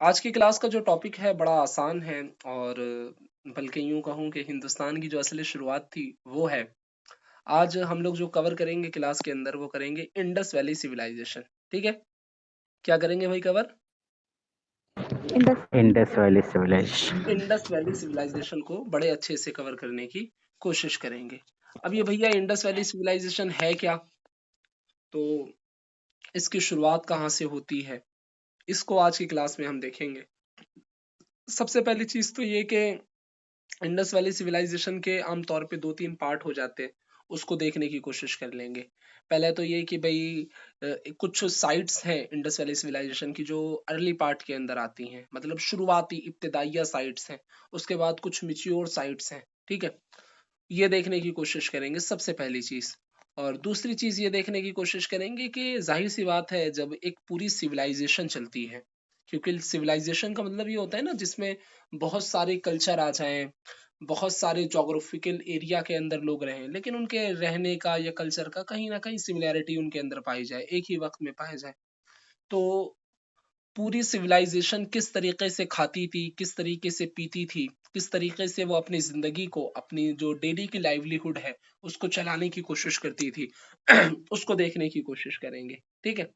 आज की क्लास का जो टॉपिक है बड़ा आसान है और बल्कि यूं कहूं कि हिंदुस्तान की जो असली शुरुआत थी वो है। आज हम लोग जो कवर करेंगे क्लास के अंदर वो करेंगे इंडस वैली सिविलाइजेशन। ठीक है, क्या करेंगे भाई cover? Indus Indus valley civilization. Indus valley civilization को बड़े अच्छे से कवर करने की कोशिश करेंगे। अब ये भैया इंडस वैली सिविलाइजेशन है क्या, तो इसकी शुरुआत कहाँ से होती है, इसको आज की क्लास में हम देखेंगे। सबसे पहली चीज तो ये कि इंडस वैली सिविलाइजेशन के आमतौर पे 2-3 पार्ट हो जाते हैं, उसको देखने की कोशिश कर लेंगे। पहले तो ये कि भई कुछ साइट्स हैं इंडस वैली सिविलाइजेशन की जो अर्ली पार्ट के अंदर आती हैं, मतलब शुरुआती इब्तिदाइया साइट्स हैं। उसके बाद कुछ मैच्योर साइट्स हैं, ठीक है? ये देखने की कोशिश करेंगे सबसे पहली चीज़। और दूसरी चीज़ ये देखने की कोशिश करेंगे कि ज़ाहिर-सी बात है जब एक पूरी सिविलाइजेशन चलती है, क्योंकि सिविलाइजेशन का मतलब ये होता है ना जिसमें बहुत सारे कल्चर आ जाएँ, बहुत सारे ज्योग्राफिकल एरिया के अंदर लोग रहें, लेकिन उनके रहने का या कल्चर का कहीं न कहीं सिमिलैरिटी उनके अंदर पाई जाए, एक ही वक़्त में पाया जाए। तो पूरी सिविलाइजेशन किस तरीके से खाती थी, किस तरीके से पीती थी, किस तरीके से वो अपनी ज़िंदगी को, अपनी जो डेली की लाइवलीहुड है, उसको चलाने की कोशिश करती थी, उसको देखने की कोशिश करेंगे, ठीक है?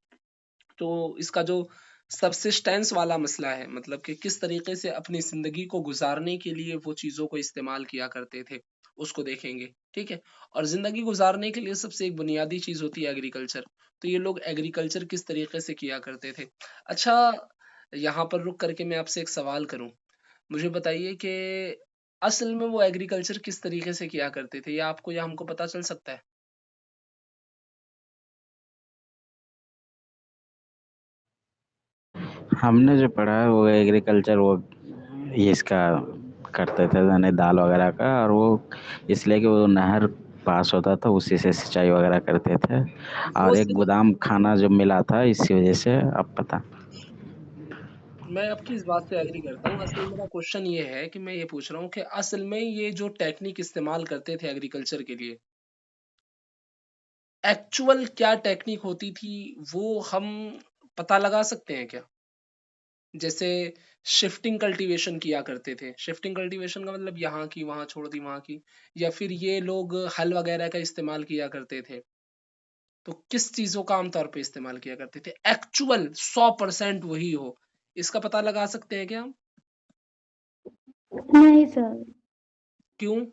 तो इसका जो सबसिस्टेंस वाला मसला है, मतलब कि किस तरीके से अपनी ज़िंदगी को गुज़ारने के लिए वो चीज़ों को इस्तेमाल किया करते थे, उसको देखेंगे, ठीक है? और ज़िंदगी गुज़ारने के लिए सबसे एक बुनियादी चीज़ होती है एग्रीकल्चर, तो ये लोग एग्रीकल्चर किस तरीके से किया करते थे। अच्छा, यहाँ पर रुक करके मैं आपसे एक सवाल करूँ, मुझे बताइए कि असल में वो एग्रीकल्चर किस तरीके से किया करते थे? या आपको या हमको पता चल सकता है? हमने जो पढ़ा है वो एग्रीकल्चर, वो ये इसका करते थे यानी दाल वगैरह का, और वो इसलिए कि वो नहर पास होता था, उसी से सिंचाई वगैरह करते थे। वो और एक सिर्फ गोदाम खाना जो मिला था, इसी वजह से अब पता। मैं आपकी इस बात से एग्री करता हूँ। असल मेरा क्वेश्चन ये है कि मैं ये पूछ रहा हूँ कि असल में ये जो टेक्निक इस्तेमाल करते थे एग्रीकल्चर के लिए, एक्चुअल क्या टेक्निक होती थी वो हम पता लगा सकते हैं क्या? जैसे शिफ्टिंग कल्टीवेशन किया करते थे। शिफ्टिंग कल्टीवेशन का मतलब यहाँ की वहाँ छोड़ दी वहाँ की, या फिर ये लोग हल वगैरह का इस्तेमाल किया करते थे। तो किस चीज़ों का आम तौर पे इस्तेमाल किया करते थे? एक्चुअल 100% वही हो, इसका पता लगा सकते हैं क्या हम? नहीं सर। क्यों?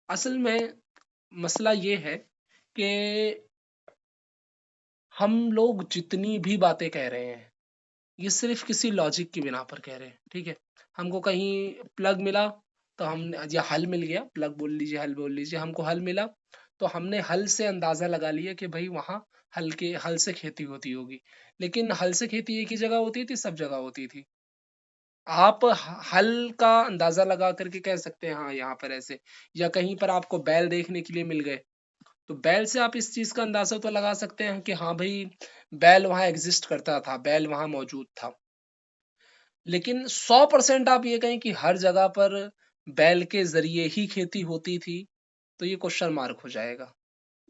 असल में मसला ये है कि हम लोग जितनी भी बातें कह रहे हैं, ये सिर्फ़ किसी लॉजिक की बिना पर कह रहे हैं, ठीक है? हमको कहीं प्लग मिला, तो हम या हल मिल गया, प्लग बोल लीजिए, हल बोल लीजिए, हमको हल मिला, तो हमने हल से अंदाज़ा लगा लिया कि भई वहाँ हल से खेती होती होगी। लेकिन हल से खेती एक ही जगह होती थी, सब जगह होती थी। आप हल का अंदाजा लगा करके कह सकते हैं हाँ यहाँ पर ऐसे, या कहीं पर आपको बैल देखने के लिए मिल गए, तो बैल से आप इस चीज का अंदाजा तो लगा सकते हैं कि हाँ भाई बैल वहां एग्जिस्ट करता था, बैल वहां मौजूद था। लेकिन 100% आप ये कहें कि हर जगह पर बैल के जरिए ही खेती होती थी, तो ये क्वेश्चन मार्क हो जाएगा।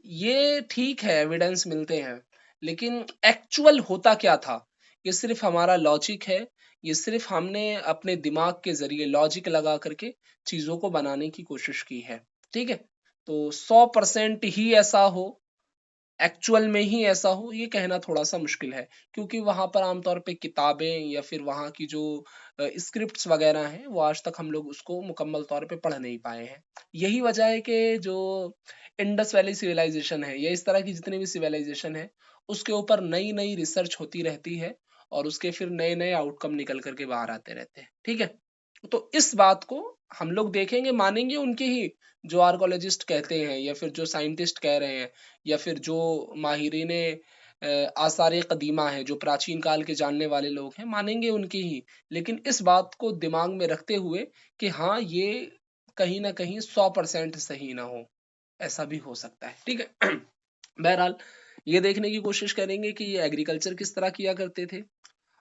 ये ठीक है, एविडेंस मिलते हैं, लेकिन एक्चुअल होता क्या था? ये सिर्फ हमारा लॉजिक है, ये सिर्फ हमने अपने दिमाग के ज़रिए लॉजिक लगा करके चीज़ों को बनाने की कोशिश की है, ठीक है? तो 100% ही ऐसा हो, एक्चुअल में ही ऐसा हो, ये कहना थोड़ा-सा मुश्किल है, क्योंकि वहाँ पर आम तौर पे किताबें या फिर वहाँ की जो स्क्रिप्ट्स वगैरह हैं, वो आज तक हम लोग उसको मुकम्मल तौर पे पढ़ नहीं पाए हैं। यही वजह है कि जो इंडस वैली सिविलाइज़ेशन है या इस तरह की जितनी भी सिविलाइज़ेशन है, उसके ऊपर नई-नई रिसर्च होती रहती है और उसके फिर नए-नए आउटकम निकल कर के बाहर आते रहते हैं, ठीक है? तो इस बात को हम लोग देखेंगे, मानेंगे उनके ही जो आर्कोलॉजिस्ट कहते हैं या फिर जो साइंटिस्ट कह रहे हैं या फिर जो माहिरीने आसार कदीमा है, जो प्राचीन काल के जानने वाले लोग हैं, मानेंगे उनकी ही। लेकिन इस बात को दिमाग में रखते हुए कि हाँ, ये कहीं न कहीं 100% सही ना हो, ऐसा भी हो सकता है, ठीक है? बहरहाल ये देखने की कोशिश करेंगे कि ये एग्रीकल्चर किस तरह किया करते थे,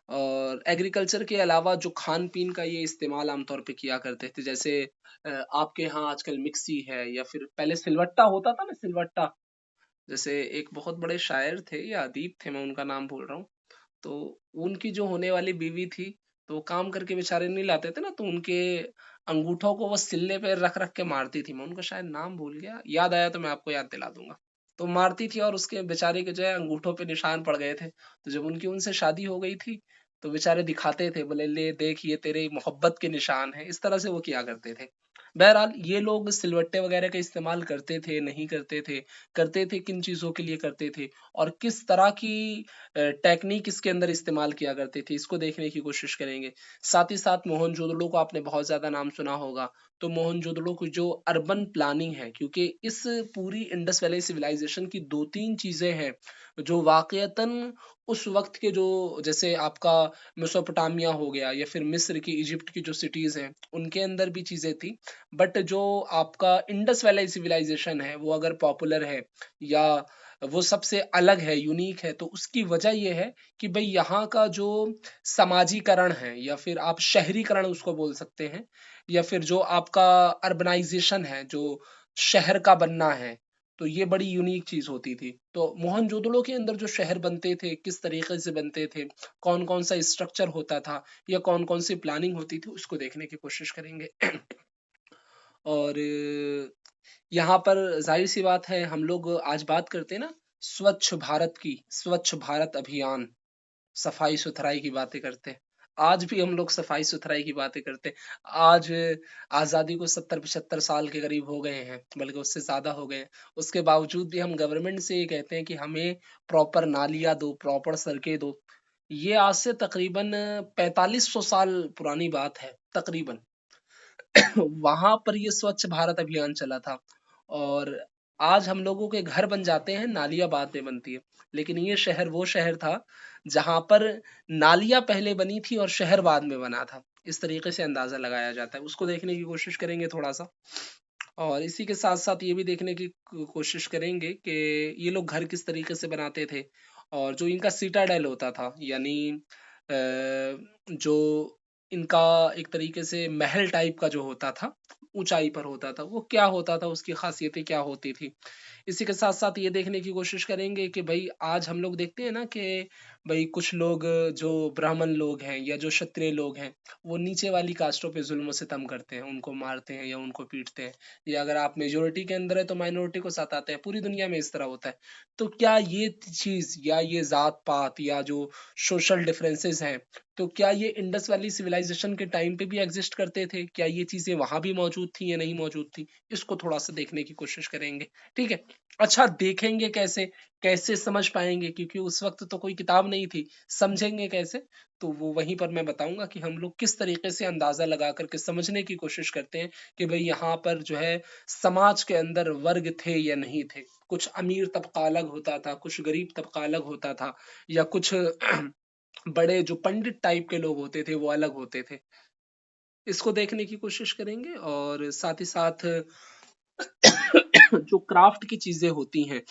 और एग्रीकल्चर के अलावा जो खान-पीन का ये इस्तेमाल आमतौर पे किया करते थे। जैसे आपके यहाँ आजकल मिक्सी है या फिर पहले सिलवट्टा होता था ना, सिलवट्टा। जैसे एक बहुत बड़े शायर थे या अदीब थे, मैं उनका नाम भूल रहा हूँ। तो उनकी जो होने वाली बीवी थी, तो वो काम करके बेचारे नहीं लाते थे ना, तो उनके अंगूठों को वो सिल्ले पे रख-रख के मारती थी। मैं उनका शायद नाम भूल गया, याद आया तो मैं आपको याद दिला दूँगा। तो मारती थी और उसके बेचारे के जो है अंगूठों पे निशान पड़ गए थे। तो जब उनकी उनसे शादी हो गई थी, तो बेचारे दिखाते थे, बोले ले देख ये तेरे मोहब्बत के निशान हैं, इस तरह से वो किया करते थे। बहरहाल ये लोग सिलवट्टे वगैरह का इस्तेमाल करते थे, नहीं करते थे किन चीज़ों के लिए करते थे और किस तरह की टेक्नीक इसके अंदर इस्तेमाल किया करते थे, इसको देखने की कोशिश करेंगे। साथ ही साथ मोहनजोदड़ो को आपने बहुत ज़्यादा नाम सुना होगा, तो मोहनजोदड़ो की जो अर्बन प्लानिंग है, क्योंकि इस पूरी इंडस वैली सिविलाइज़ेशन की 2-3 चीज़ें हैं, जो वाक़ईतन उस वक़्त के जो जैसे आपका मेसोपोटामिया हो गया या फिर मिस्र की, इजिप्ट की जो सिटीज़ हैं, उनके अंदर भी चीज़ें थी। बट जो आपका इंडस वैली सिविलाइज़ेशन है, वो अगर पॉपुलर है या वो सबसे अलग है, यूनिक है, तो उसकी वजह ये है कि भई यहाँ का जो समाजीकरण है या फिर आप शहरीकरण उसको बोल सकते हैं या फिर जो आपका अर्बनाइज़ेशन है, जो शहर का बनना है, तो ये बड़ी यूनिक चीज़ होती थी। तो मोहनजोदड़ो के अंदर जो शहर बनते थे, किस तरीके से बनते थे, कौन-कौन सा स्ट्रक्चर होता था या कौन-कौन सी प्लानिंग होती थी, उसको देखने की कोशिश करेंगे। और यहाँ पर ज़ाहिर-सी बात है हम लोग आज बात करते हैं ना स्वच्छ भारत की, स्वच्छ भारत अभियान, सफाई-सुथराई की बातें करते हैं। आज भी हम लोग सफाई-सुथराई की बातें करते हैं। आज आज़ादी को 70-75 साल के करीब हो गए हैं, बल्कि उससे ज़्यादा हो गए हैं। उसके बावजूद भी हम गवर्नमेंट से ये कहते हैं कि हमें प्रॉपर नालियाँ दो, प्रॉपर सड़कें दो। ये आज से तकरीबन 4500 साल पुरानी बात है, तकरीबन। वहाँ पर ये स्वच्छ भारत अभियान चला था और आज हम लोगों के घर बन जाते हैं, नालियाँ बाद में बनती है। लेकिन ये शहर वो शहर था, जहाँ पर नालियाँ पहले बनी थी और शहर बाद में बना था। इस तरीके से अंदाज़ा लगाया जाता है। उसको देखने की कोशिश करेंगे थोड़ा-सा और इसी के साथ-साथ ये भी देखने की कोशिश करेंगे कि ये लोग घर किस तरीके से बनाते थे और जो इनका सिटाडेल होता था यानी जो इनका एक तरीके से महल टाइप का जो होता था, ऊँचाई पर होता था, वो क्या होता था, उसकी ख़ासियतें क्या होती थी? इसी के साथ-साथ ये देखने की कोशिश करेंगे कि भई आज हम लोग देखते हैं ना कि भई कुछ लोग जो ब्राह्मण लोग हैं या जो क्षत्रिय लोग हैं, वो नीचे वाली कास्टों पे ज़ुल्म-सितम करते हैं, उनको मारते हैं या उनको पीटते हैं। या अगर आप मेजॉरिटी के अंदर है तो माइनॉरिटी को सताते हैं, पूरी दुनिया में इस तरह होता है। तो क्या ये चीज़ या ये ज़ात-पात या जो सोशल डिफरेंसेस हैं, तो क्या ये इंडस वैली सिविलाइज़ेशन के टाइम पे भी एग्ज़िस्ट करते थे? क्या ये चीज़ें वहाँ भी मौजूद थी या नहीं मौजूद थी? इसको थोड़ा-सा देखने की कोशिश करेंगे, ठीक है? अच्छा देखेंगे कैसे? कैसे समझ पाएँगे? क्योंकि उस वक़्त तो कोई किताब नहीं थी, समझेंगे कैसे? तो वो वहीं पर मैं बताऊँगा कि हम लोग किस तरीके से अंदाज़ा लगा कर के समझने की कोशिश करते हैं कि भई यहाँ पर जो है समाज के अंदर वर्ग थे या नहीं थे। कुछ अमीर तबका अलग होता था, कुछ गरीब तबका अलग होता था या कुछ बड़े जो पंडित टाइप के लोग होते थे, वो अलग होते थे। इसको देखने की कोशिश करेंगे और साथ ही साथ जो क्राफ्ट की चीज़ें होती हैं,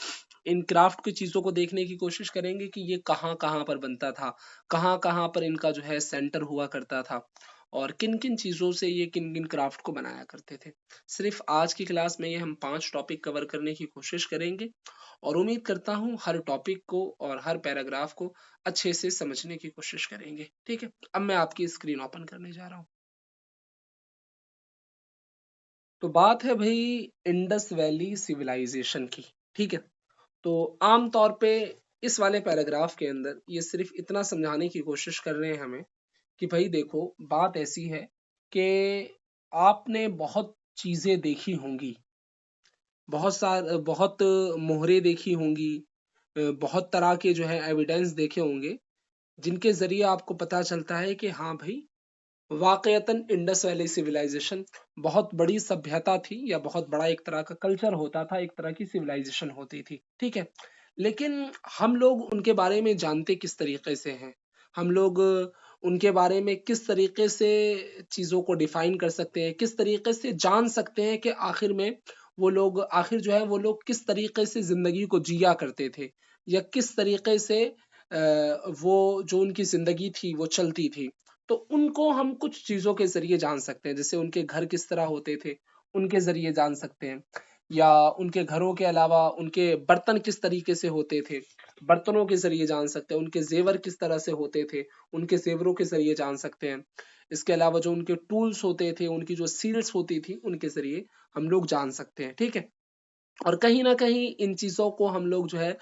इन क्राफ्ट की चीज़ों को देखने की कोशिश करेंगे कि ये कहाँ-कहाँ पर बनता था, कहाँ-कहाँ पर इनका जो है सेंटर हुआ करता था और किन-किन चीज़ों से ये किन-किन क्राफ्ट को बनाया करते थे। सिर्फ़ आज की क्लास में ये हम 5 टॉपिक कवर करने की कोशिश करेंगे और उम्मीद करता हूँ हर टॉपिक को और हर पैराग्राफ को अच्छे से समझने की कोशिश करेंगे। ठीक है? अब मैं आपकी स्क्रीन ओपन करने जा रहा हूँ। तो बात है भई इंडस वैली सिविलाइज़ेशन की, ठीक है? तो आम तौर पे इस वाले पैराग्राफ के अंदर ये सिर्फ़ इतना समझाने की कोशिश कर रहे हैं हमें कि भई देखो बात ऐसी है कि आपने बहुत चीज़ें देखी होंगी, बहुत मोहरें देखी होंगी, बहुत तरह के जो है एविडेंस देखे होंगे, जिनके ज़रिए आपको पता चलता है कि हाँ भई वाक़ईतन इंडस वैली सिविलाइज़ेशन बहुत बड़ी सभ्यता थी या बहुत बड़ा एक तरह का कल्चर होता था, एक तरह की सिविलाइज़ेशन होती थी, ठीक है? लेकिन हम लोग उनके बारे में जानते किस तरीके से हैं? हम लोग उनके बारे में किस तरीके से चीज़ों को डिफ़ाइन कर सकते हैं? किस तरीके से जान सकते हैं कि आखिर में वो लोग आखिर जो है वो लोग किस तरीके से ज़िंदगी को जिया करते थे? या किस तरीके से वो जो उनकी ज़िंदगी थी वो चलती थी? तो उनको हम कुछ चीज़ों के ज़रिए जान सकते हैं, जैसे उनके घर किस तरह होते थे, उनके ज़रिए जान सकते हैं या उनके घरों के अलावा उनके बर्तन किस तरीके से होते थे, बर्तनों के जरिए जान सकते हैं, उनके जेवर किस तरह से होते थे, उनके जेवरों के जरिए जान सकते हैं। इसके अलावा जो उनके टूल्स होते थे, उनकी जो सील्स होती थी, उनके जरिए हम लोग जान सकते हैं, ठीक है। और कहीं ना कहीं इन चीजों को हम लोग जो है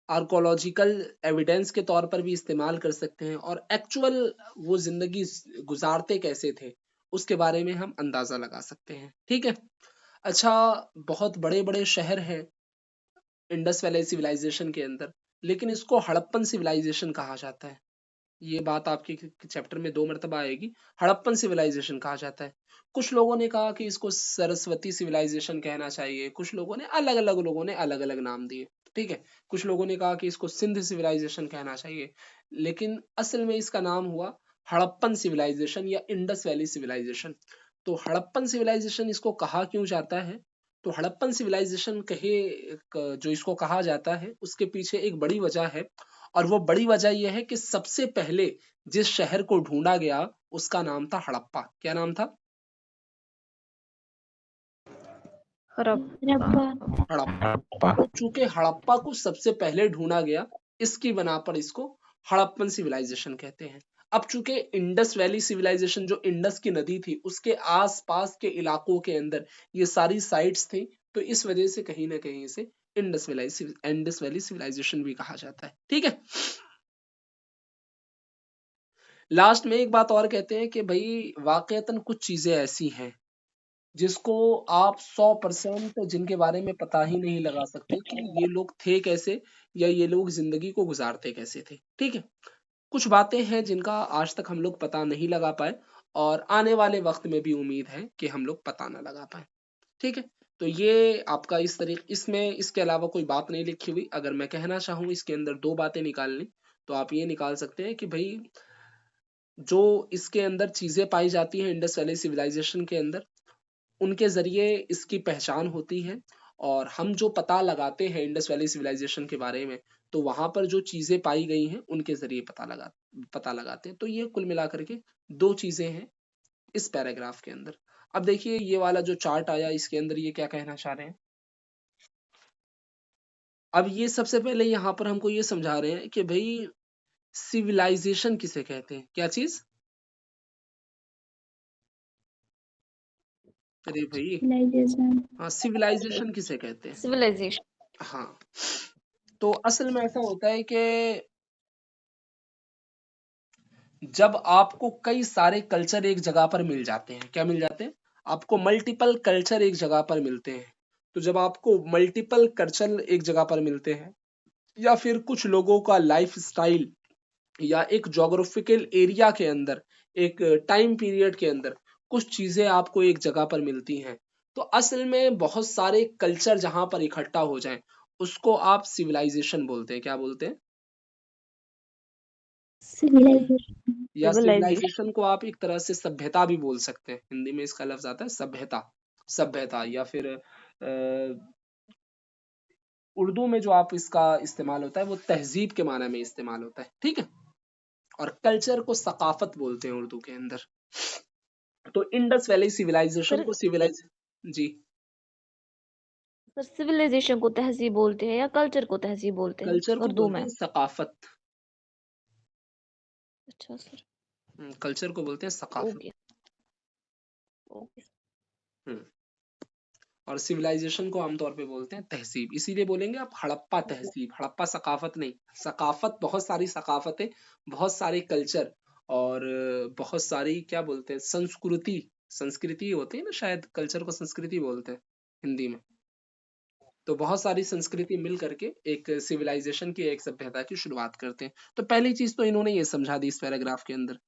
आर्कोलॉजिकल एविडेंस के तौर पर भी इस्तेमाल कर सकते हैं, और एक्चुअल वो जिंदगी गुजारते कैसे थे उसके बारे में हम अंदाजा लगा सकते हैं, ठीक है। अच्छा, बहुत बड़े बड़े शहर हैं इंडस वैली सिविलाइजेशन के अंदर, लेकिन इसको हड़प्पन सिविलाइजेशन कहा जाता है। ये बात आपके चैप्टर में 2 मरतबा आएगी। हड़प्पन सिविलाइजेशन कहा जाता है। कुछ लोगों ने कहा कि इसको सरस्वती सिविलाइजेशन कहना चाहिए, कुछ लोगों ने अलग अलग नाम दिए, ठीक है। कुछ लोगों ने कहा कि इसको सिंध सिविलाइजेशन कहना चाहिए, लेकिन असल में इसका नाम हुआ हड़प्पन सिविलाइजेशन या इंडस वैली सिविलाइजेशन। तो हड़प्पन सिविलाइजेशन इसको कहा क्यों जाता है? तो हड़प्पन सिविलाइजेशन जो इसको कहा जाता है, उसके पीछे एक बड़ी वजह है, और वो बड़ी वजह यह है कि सबसे पहले जिस शहर को ढूंढा गया उसका नाम था हड़प्पा। क्या नाम था? हड़प्पा। हड़प्पा। हड़प्पा। तो चूंकि हड़प्पा को सबसे पहले ढूंढा गया, इसकी बना पर इसको हड़प्पन सिविलाइजेशन कहते हैं। अब चूंकि इंडस वैली सिविलाइजेशन, जो इंडस की नदी थी उसके आसपास के इलाकों के अंदर ये सारी साइट्स थी, तो इस वजह से कहीं ना कहीं इसे इंडस वैली सिविलाइजेशन भी कहा जाता है, ठीक है। लास्ट में एक बात और कहते हैं कि भाई वाकईतन कुछ चीजें ऐसी हैं जिसको आप 100% जिनके बारे में पता ही नहीं लगा सकते कि ये लोग थे कैसे, या ये लोग जिंदगी को गुजारते कैसे थे, ठीक है। कुछ बातें हैं जिनका आज तक हम लोग पता नहीं लगा पाए, और आने वाले वक्त में भी उम्मीद है कि हम लोग पता ना लगा पाए, ठीक है। तो ये आपका इस तरीके, इसमें इसके अलावा कोई बात नहीं लिखी हुई। अगर मैं कहना चाहूँ इसके अंदर 2 बातें निकालनी, तो आप ये निकाल सकते हैं कि भाई जो इसके अंदर चीजें पाई जाती हैं इंडस वैली सिविलाइजेशन के अंदर, उनके जरिए इसकी पहचान होती है। और हम जो पता लगाते हैं इंडस वैली सिविलाइजेशन के बारे में, तो वहां पर जो चीजें पाई गई हैं उनके जरिए पता लगाते हैं। तो ये कुल मिलाकर के 2 चीजें हैं इस पैराग्राफ के अंदर। अब देखिए ये वाला जो चार्ट आया, इसके अंदर ये क्या कहना चाह रहे हैं। अब ये सबसे पहले यहाँ पर हमको ये समझा रहे हैं कि भाई सिविलाइजेशन किसे कहते हैं। क्या चीज? अरे भाई, सिविलाइजेशन। हाँ, सिविलाइजेशन किसे कहते हैं? सिविलाइजेशन। हाँ, तो असल में ऐसा होता है कि जब आपको कई सारे कल्चर एक जगह पर मिल जाते हैं, क्या मिल जाते हैं? आपको मल्टीपल कल्चर एक जगह पर मिलते हैं। तो जब आपको मल्टीपल कल्चर एक जगह पर मिलते हैं, या फिर कुछ लोगों का लाइफ स्टाइल, या एक जोग्राफिकल एरिया के अंदर, एक टाइम पीरियड के अंदर कुछ चीजें आपको एक जगह पर मिलती हैं, तो असल में बहुत सारे कल्चर जहां पर इकट्ठा हो जाएं, उसको आप सिविलाइजेशन बोलते हैं। क्या बोलते हैं? सिविलाइजेशन। या सिविलाइजेशन। सिविलाइजेशन को आप एक तरह से सभ्यता भी बोल सकते हैं। हिंदी में इसका लफ्ज आता है सभ्यता। सभ्यता, या फिर उर्दू में जो आप इसका इस्तेमाल होता है वो तहजीब के माना में इस्तेमाल होता है, ठीक है। और कल्चर को सकाफत बोलते हैं उर्दू के अंदर। तो इंडस वैली सिविलाइजेशन सर को सिविलाइज जी, सर सिविलाइजेशन को तहजीब बोलते हैं या कल्चर को तहजीब बोलते हैं कल्चर को उर्दू बोलते में? हैं सकाफत। अच्छा सर। कल्चर को बोलते हैं सकाफत। Okay okay. हम्म, और सिविलाइजेशन को आमतौर पे बोलते हैं तहजीब। इसीलिए बोलेंगे आप हड़प्पा तहजीब, हड़प्पा सकाफत नहीं। सकाफत बहुत सारी सकाफतें, बहुत सारे कल्चर, और बहुत सारी क्या बोलते हैं संस्कृति। संस्कृति होती है ना, शायद कल्चर को संस्कृति बोलते हैं हिंदी में। तो बहुत सारी संस्कृति मिल करके एक सिविलाइजेशन की, एक सभ्यता की शुरुआत करते हैं। तो पहली चीज तो इन्होंने ये समझा दी इस पैराग्राफ के अंदर,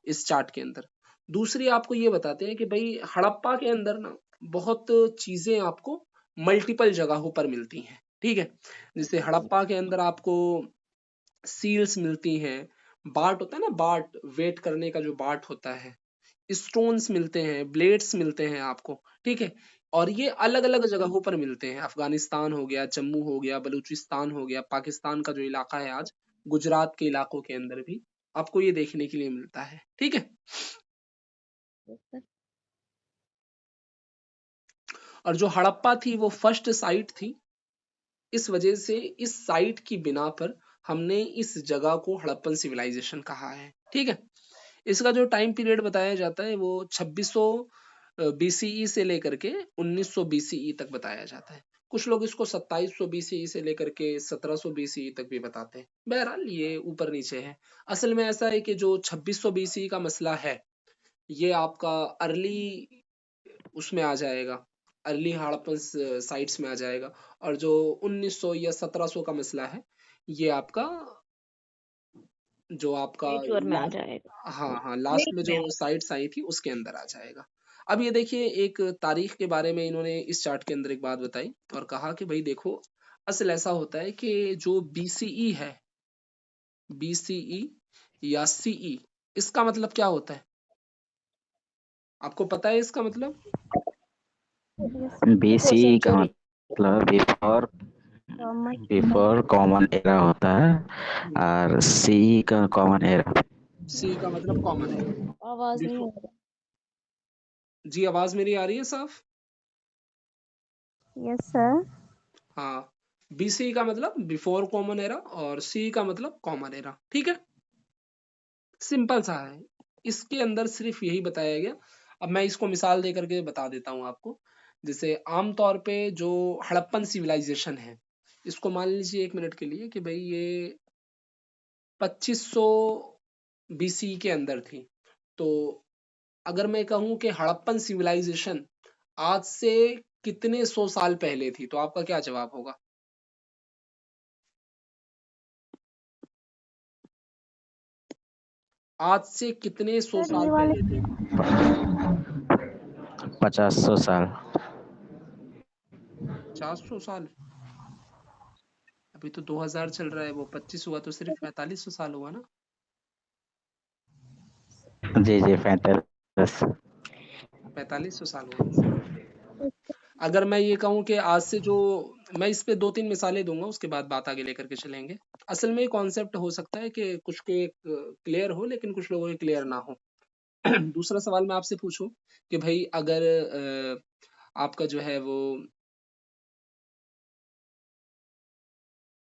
इस चार्ट के अंदर। दूसरी आपको ये बताते हैं कि भाई हड़प्पा के अंदर ना बहुत चीजें आपको मल्टीपल जगहों पर मिलती हैं, ठीक है। जैसे हड़प्पा के अंदर आपको सील्स मिलती हैं, बाट होता है ना, बाट वेट करने का जो बाट होता है, स्टोन्स मिलते हैं, ब्लेड्स मिलते हैं आपको, ठीक है। और ये अलग अलग जगहों पर मिलते हैं। अफगानिस्तान हो गया, जम्मू हो गया, बलूचिस्तान हो गया, पाकिस्तान का जो इलाका है आज, गुजरात के इलाकों के अंदर भी आपको ये देखने के लिए मिलता है, ठीक है। और जो हड़प्पा थी वो फर्स्ट साइट थी इस वजह से इस साइट की बिना पर हमने इस जगह को हड़प्पन सिविलाइजेशन कहा है। ठीक है, इसका जो टाइम पीरियड बताया जाता है वो 2600 बीसीई से लेकर के 1900 बीसीई तक बताया जाता है। कुछ लोग इसको 2700 बीसीई से लेकर के 1700 बीसीई तक भी बताते हैं। बहरहाल ये ऊपर नीचे है। असल में ऐसा है कि जो 2600 बीसीई का मसला है ये आपका अर्ली उसमें आ जाएगा, अर्ली हड़प्पन साइट्स में आ जाएगा, और जो 1900 या 1700 का मसला है ये आपका जो आपका मेच्योर में आ लास्ट, जाएगा। हाँ लास्ट में जो साइट्स आई थी उसके अंदर आ जाएगा। अब ये देखिए एक तारीख के बारे में इन्होंने इस चार्ट के अंदर एक बात बताई और कहा कि भाई देखो असल ऐसा होता है कि जो बीसीई है, बीसीई या सीई, इसका मतलब क्या होता है? आपको पता है इसका मतलब? बीसी का मतलब बिफोर कॉमन एरा होता है, और सी का कॉमन एरा। सी का मतलब कॉमन है। आवाज नहीं आ रही। जी आवाज मेरी आ रही है साफ? Yes sir. हाँ, बीसी का मतलब बिफोर कॉमन एरा और सी का मतलब कॉमन एरा। ठीक है, सिंपल सा है, इसके अंदर सिर्फ यही बताया गया। अब मैं इसको मिसाल दे करके बता देता हूँ आपको। जैसे आमतौर पे जो हड़प्पन सिविलाइजेशन है, इसको मान लीजिए 1 मिनट के लिए कि भाई ये 2500 बीसी के अंदर थी। तो अगर मैं कहूँ कि हड़प्पन सिविलाइजेशन आज से कितने 100 साल पहले थी, तो आपका क्या जवाब होगा? आज से कितने 100 सर साल ये वाले पहले थे? 50-100 साल। 400 साल? अभी तो 2000 चल रहा है, वो 25 हुआ तो सिर्फ 4500 साल हुआ ना। जी 45। 4500 साल हुआ। अगर मैं ये कहूँ कि आज से जो, मैं इस पे 2-3 मिसालें दूंगा उसके बाद बात आगे लेकर के चलेंगे। असल में कॉन्सेप्ट हो सकता है कि कुछ के क्लियर हो लेकिन कुछ लोगों के क्लियर ना हो। दूसरा सवाल मैं आपसे पूछूं कि भाई अगर आपका जो है वो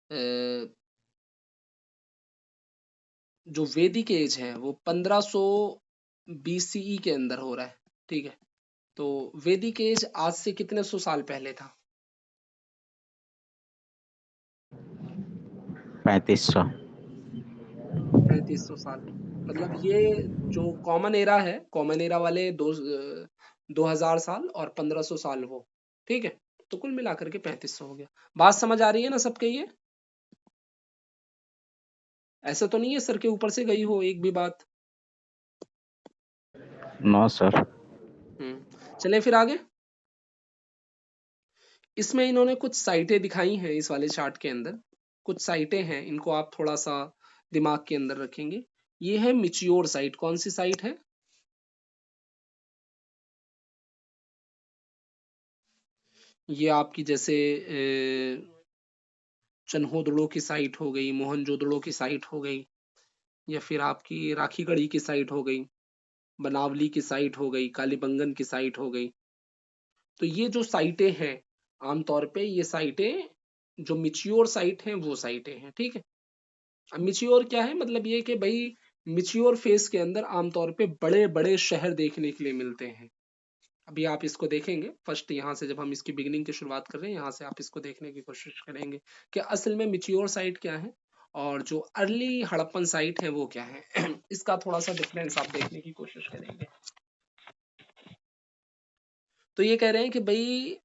अ, जो वैदिक एज है वो 1500 बीसीई के अंदर हो रहा है। ठीक है, तो वैदिक एज आज से कितने 100 साल पहले था? 3500। 3500 साल। मतलब ये जो कॉमन एरा है, कॉमन एरा वाले 2000 साल और 1500 साल वो। ठीक है, तो कुल मिलाकर के 3500 हो गया। बात समझ आ रही है ना सबके? ये ऐसा तो नहीं है सर के ऊपर से गई हो एक भी बात? No sir. चलें फिर आगे। इसमें इन्होंने कुछ साइटें दिखाई हैं इस वाले चार्ट के अंदर। कुछ साइटें हैं, इनको आप थोड़ा सा दिमाग के अंदर रखेंगे। ये है मिच्योर साइट। कौन सी साइट है? ये आपकी जैसे चन्होदड़ो की साइट हो गई, मोहनजोदड़ो की साइट हो गई, या फिर आपकी राखीगढ़ी की साइट हो गई, बनावली की साइट हो गई, कालीबंगन की साइट हो गई। तो ये जो साइटें हैं आमतौर पे ये साइटें जो मिच्योर साइट हैं वो साइटें हैं। ठीक है, अब मिच्योर क्या है? मतलब ये कि भाई मिच्योर फेज के अंदर आमतौर पे बड़े बड़े शहर देखने के लिए मिलते हैं। अभी आप इसको देखेंगे फर्स्ट, यहाँ से जब हम इसकी बिगिनिंग की शुरुआत कर रहे हैं यहाँ से आप इसको देखने की कोशिश करेंगे कि असल में मिच्योर साइट क्या है और जो अर्ली हड़प्पन साइट है वो क्या है। इसका थोड़ा सा डिफरेंस आप देखने की कोशिश करेंगे। तो ये कह रहे हैं कि भाई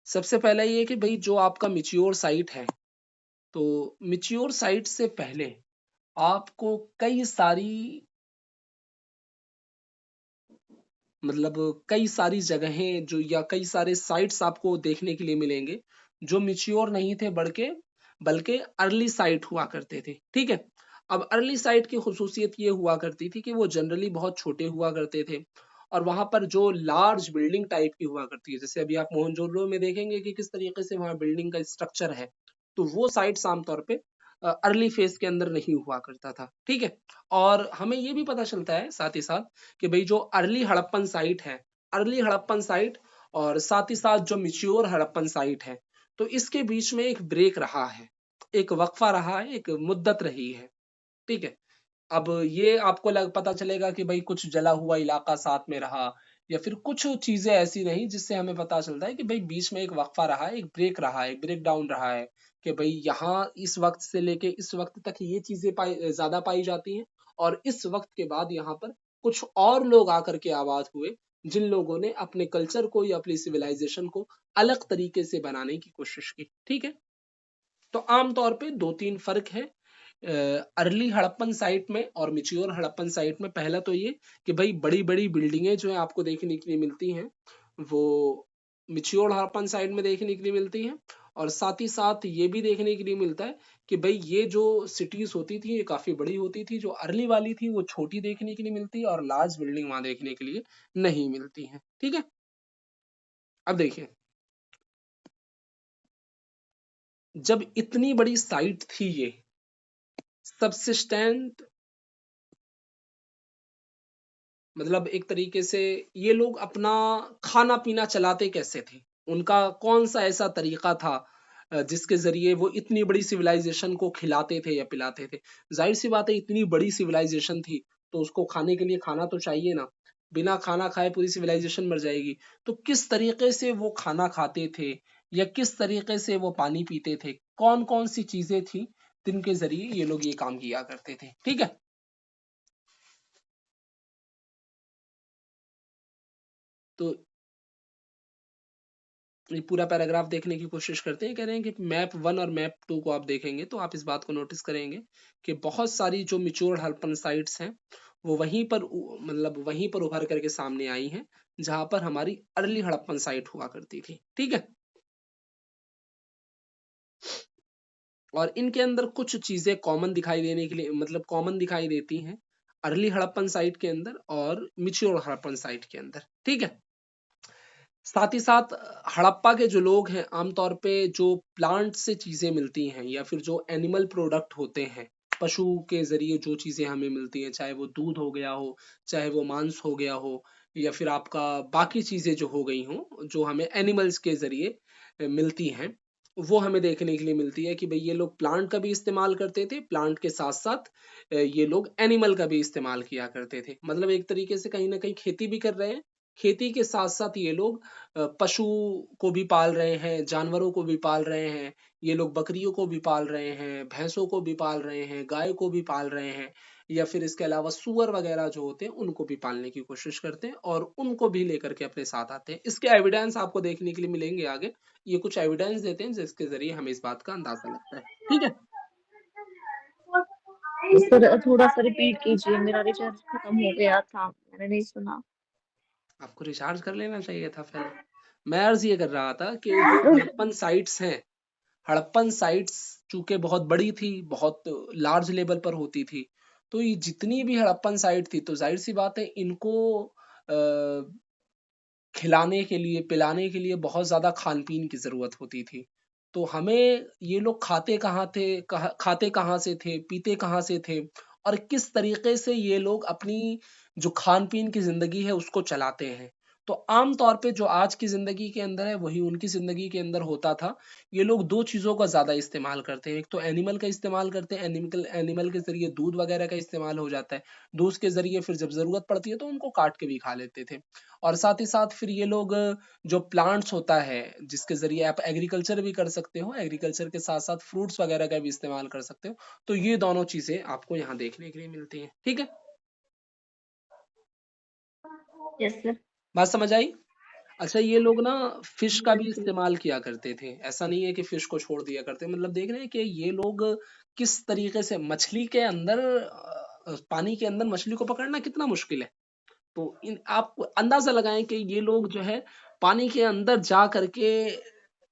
सबसे पहला ये कि भाई जो आपका मिच्योर साइट है, तो मिच्योर साइट से पहले आपको कई सारी, मतलब कई सारी जगहें जो या कई सारे साइट्स आपको देखने के लिए मिलेंगे जो मिच्योर नहीं थे बल्कि अर्ली साइट हुआ करते थे। ठीक है, अब अर्ली साइट की खुसूसियत ये हुआ करती थी कि वो जनरली बहुत छोटे हुआ करते थे और वहां पर जो लार्ज बिल्डिंग टाइप की हुआ करती है, जैसे अभी आप मोहनजोदड़ो में देखेंगे कि किस तरीके से वहां बिल्डिंग का स्ट्रक्चर है, तो वो साइट्स आमतौर पे अर्ली फेज के अंदर नहीं हुआ करता था। ठीक है, और हमें ये भी पता चलता है साथ ही साथ कि भाई जो अर्ली हड़प्पन साइट है, अर्ली हड़प्पन साइट और साथ ही साथ जो मिच्योर हड़प्पन साइट है, तो इसके बीच में एक ब्रेक रहा है, एक वक्फा रहा है, एक मुद्दत रही है, ठीक है। अब ये आपको पता चलेगा कि भाई कुछ जला हुआ इलाका साथ में रहा, या फिर कुछ चीजें ऐसी रही जिससे हमें पता चलता है कि भाई बीच में एक वक्फा रहा है, एक ब्रेक रहा है, एक ब्रेक डाउन रहा है, कि भाई यहाँ इस वक्त से लेके इस वक्त तक ये चीजें ज्यादा पाई जाती हैं, और इस वक्त के बाद यहाँ पर कुछ और लोग आकर के आबाद हुए, जिन लोगों ने अपने कल्चर को या अपनी सिविलाइजेशन को अलग तरीके से बनाने की कोशिश की, ठीक है। तो आमतौर पे 2-3 फर्क है अर्ली हड़प्पन साइट में और मिच्योर हड़प्पन साइट में। पहला तो ये कि भाई बड़ी बड़ी बिल्डिंगें जो है आपको देखने के लिए मिलती हैं, वो मिच्योर हड़प्पन साइट में देखने के लिए मिलती हैं, और साथ ही साथ ये भी देखने के लिए मिलता है कि भाई ये जो सिटीज होती थी ये काफी बड़ी होती थी, जो अर्ली वाली थी वो छोटी देखने के लिए मिलती है, और लार्ज बिल्डिंग वहां देखने के लिए नहीं मिलती है, ठीक है। अब देखिए, जब इतनी बड़ी साइट थी ये सबसिस्टेंट, मतलब एक तरीके से ये लोग अपना खाना पीना चलाते कैसे थे, उनका कौन सा ऐसा तरीका था जिसके जरिए वो इतनी बड़ी सिविलाइजेशन को खिलाते थे या पिलाते थे। जाहिर सी बात है, इतनी बड़ी सिविलाइजेशन थी तो उसको खाने के लिए खाना तो चाहिए ना, बिना खाना खाए पूरी सिविलाइजेशन मर जाएगी। तो किस तरीके से वो खाना खाते थे या किस तरीके से वो पानी पीते थे, कौन कौन सी चीजें थी जिनके जरिए ये लोग ये काम किया करते थे, ठीक है। तो ये पूरा पैराग्राफ देखने की कोशिश करते हैं। कह रहे हैं कि मैप 1 और मैप 2 को आप देखेंगे तो आप इस बात को नोटिस करेंगे कि बहुत सारी जो मिच्योर हड़प्पन साइट्स हैं वो वहीं पर मतलब वहीं पर उभर करके सामने आई हैं जहां पर हमारी अर्ली हड़प्पन साइट हुआ करती थी, ठीक है। और इनके अंदर कुछ चीजें कॉमन दिखाई देने के लिए, मतलब कॉमन दिखाई देती हैं अर्ली हड़प्पन साइट के अंदर और मिच्योर हड़प्पन साइट के अंदर, ठीक है। साथ ही साथ हड़प्पा के जो लोग हैं आमतौर पे जो प्लांट से चीजें मिलती हैं या फिर जो एनिमल प्रोडक्ट होते हैं, पशु के जरिए जो चीजें हमें मिलती हैं, चाहे वो दूध हो गया हो, चाहे वो मांस हो गया हो, या फिर आपका बाकी चीजें जो हो गई हों जो हमें एनिमल्स के जरिए मिलती हैं, वो हमें देखने के लिए मिलती है कि भाई ये लोग प्लांट का भी इस्तेमाल करते थे, प्लांट के साथ साथ ये लोग एनिमल का भी इस्तेमाल किया करते थे। मतलब एक तरीके से कहीं ना कहीं खेती भी कर रहे हैं, खेती के साथ साथ ये लोग पशु को भी पाल रहे हैं, जानवरों को भी पाल रहे हैं, ये लोग बकरियों को भी पाल रहे हैं, भैंसों को भी पाल रहे हैं, गाय को भी पाल रहे हैं, या फिर इसके अलावा सुअर वगैरह जो होते हैं उनको भी पालने की कोशिश करते हैं और उनको भी लेकर के अपने साथ आते हैं। इसके एविडेंस आपको देखने के लिए मिलेंगे आगे। ये कुछ एविडेंस देते हैं जिसके जरिए हमें इस बात का अंदाजा लगता है, ठीक है। सर थोड़ा सा रिपीट कीजिए, मेरा रिचार्ज खत्म हो गया था, मैंने नहीं सुना। आपको रिचार्ज कर लेना चाहिए था पहले। मैं अर्ज ये कर रहा था कि जो हड़प्पन साइट्स हैं, हड़प्पन साइट्स चूंकि बहुत बड़ी थी, बहुत लार्ज लेवल पर होती थी, तो ये जितनी भी हड़प्पन साइट थी तो जाहिर सी बात है इनको खिलाने के लिए पिलाने के लिए बहुत ज्यादा खान पीन की जरूरत होती थी। तो हमें ये लोग खाते कहाँ थे, खाते कहाँ से थे, पीते कहाँ से थे, और किस तरीके से ये लोग अपनी जो खान पीन की जिंदगी है उसको चलाते हैं। तो आम तौर पे जो आज की जिंदगी के अंदर है वही उनकी जिंदगी के अंदर होता था। ये लोग दो चीजों का ज्यादा इस्तेमाल करते हैं, एक तो एनिमल का इस्तेमाल करते हैं, एनिमल एनिमल के जरिए दूध वगैरह का इस्तेमाल हो जाता है, दूध के जरिए फिर जब जरूरत पड़ती है तो उनको काट के भी खा लेते थे। और साथ ही साथ फिर ये लोग जो प्लांट्स होता है जिसके जरिए आप एग्रीकल्चर भी कर सकते हो, एग्रीकल्चर के साथ साथ फ्रूट्स वगैरह का भी इस्तेमाल कर सकते हो। तो ये दोनों चीजें आपको यहाँ देखने के लिए मिलती हैं, ठीक है। Yes sir. बात समझ आई? अच्छा, ये लोग ना फिश का भी बिल्कुल। इस्तेमाल किया करते थे, ऐसा नहीं है कि फिश को छोड़ दिया करते। मतलब देख रहे हैं कि ये लोग किस तरीके से मछली के अंदर पानी के अंदर मछली को पकड़ना कितना मुश्किल है। तो इन आप अंदाजा लगाएं कि ये लोग जो है पानी के अंदर जा करके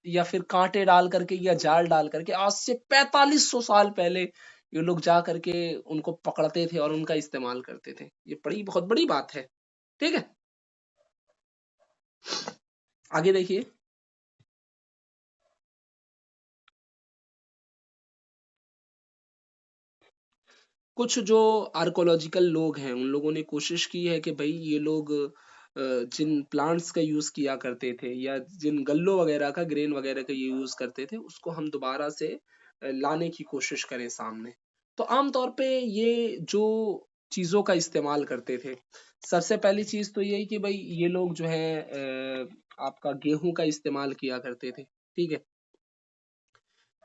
या फिर कांटे डाल करके या जाल डाल करके आज से 4500 साल पहले ये लोग जा करके उनको पकड़ते थे और उनका इस्तेमाल करते थे। ये बड़ी बहुत बड़ी बात है, ठीक है। आगे देखिए, कुछ जो आर्कोलॉजिकल लोग हैं उन लोगों ने कोशिश की है कि भाई ये लोग जिन प्लांट्स का यूज किया करते थे या जिन गल्लों वगैरह का ग्रेन वगैरह का यूज करते थे उसको हम दोबारा से लाने की कोशिश करें सामने। तो आमतौर पे ये जो चीजों का इस्तेमाल करते थे, सबसे पहली चीज तो यही कि भाई ये लोग जो है आपका गेहूं का इस्तेमाल किया करते थे, ठीक है,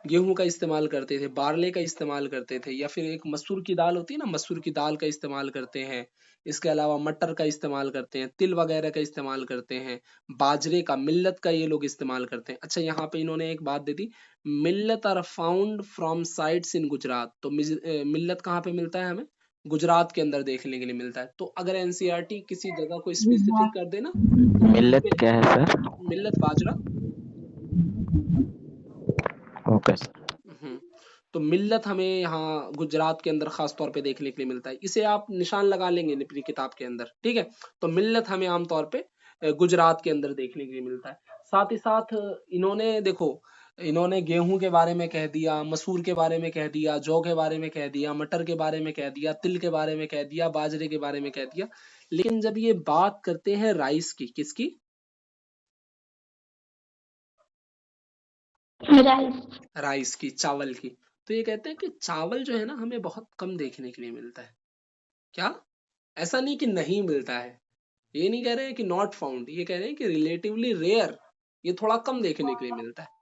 गेहूं का इस्तेमाल करते थे, बारले का इस्तेमाल करते थे, या फिर एक मसूर की दाल होती है ना, मसूर की दाल का इस्तेमाल करते हैं। इसके अलावा मटर का इस्तेमाल करते हैं, तिल वगैरह का इस्तेमाल करते हैं, बाजरे का, मिल्लत का ये लोग इस्तेमाल करते हैं। अच्छा, यहाँ पे इन्होंने एक बात दे दी, millets are found from sites in Gujarat. तो मिल्लत कहाँ पे मिलता है हमें? गुजरात के अंदर देखने के लिए मिलता है। तो अगर एनसीईआरटी किसी जगह को स्पेसिफिक कर देना तो मिल्लत क्या है सर? मिल्लत बाजरा। Okay sir. तो मिल्लत हमें यहाँ गुजरात के अंदर खास तौर पे देखने के लिए मिलता है। इसे आप निशान लगा लेंगे अपनी किताब के अंदर, ठीक है। तो मिल्लत हमें आमतौर पे गुजरात के अंदर देखने के लिए मिलता है। साथ ही साथ इन्होंने देखो, इन्होंने गेहूं के बारे में कह दिया, मसूर के बारे में कह दिया, जौ के बारे में कह दिया, मटर के बारे में कह दिया, तिल के बारे में कह दिया, बाजरे के बारे में कह दिया। लेकिन जब ये बात करते हैं राइस की, किसकी? राइस की, चावल की। तो ये कहते हैं कि चावल जो है ना हमें बहुत कम देखने के लिए मिलता है। क्या? ऐसा नहीं कि नहीं मिलता है, ये नहीं कह रहे हैं कि नॉट फाउंड, ये कह रहे हैं कि रिलेटिवली रेयर, ये थोड़ा कम देखने के लिए मिलता है।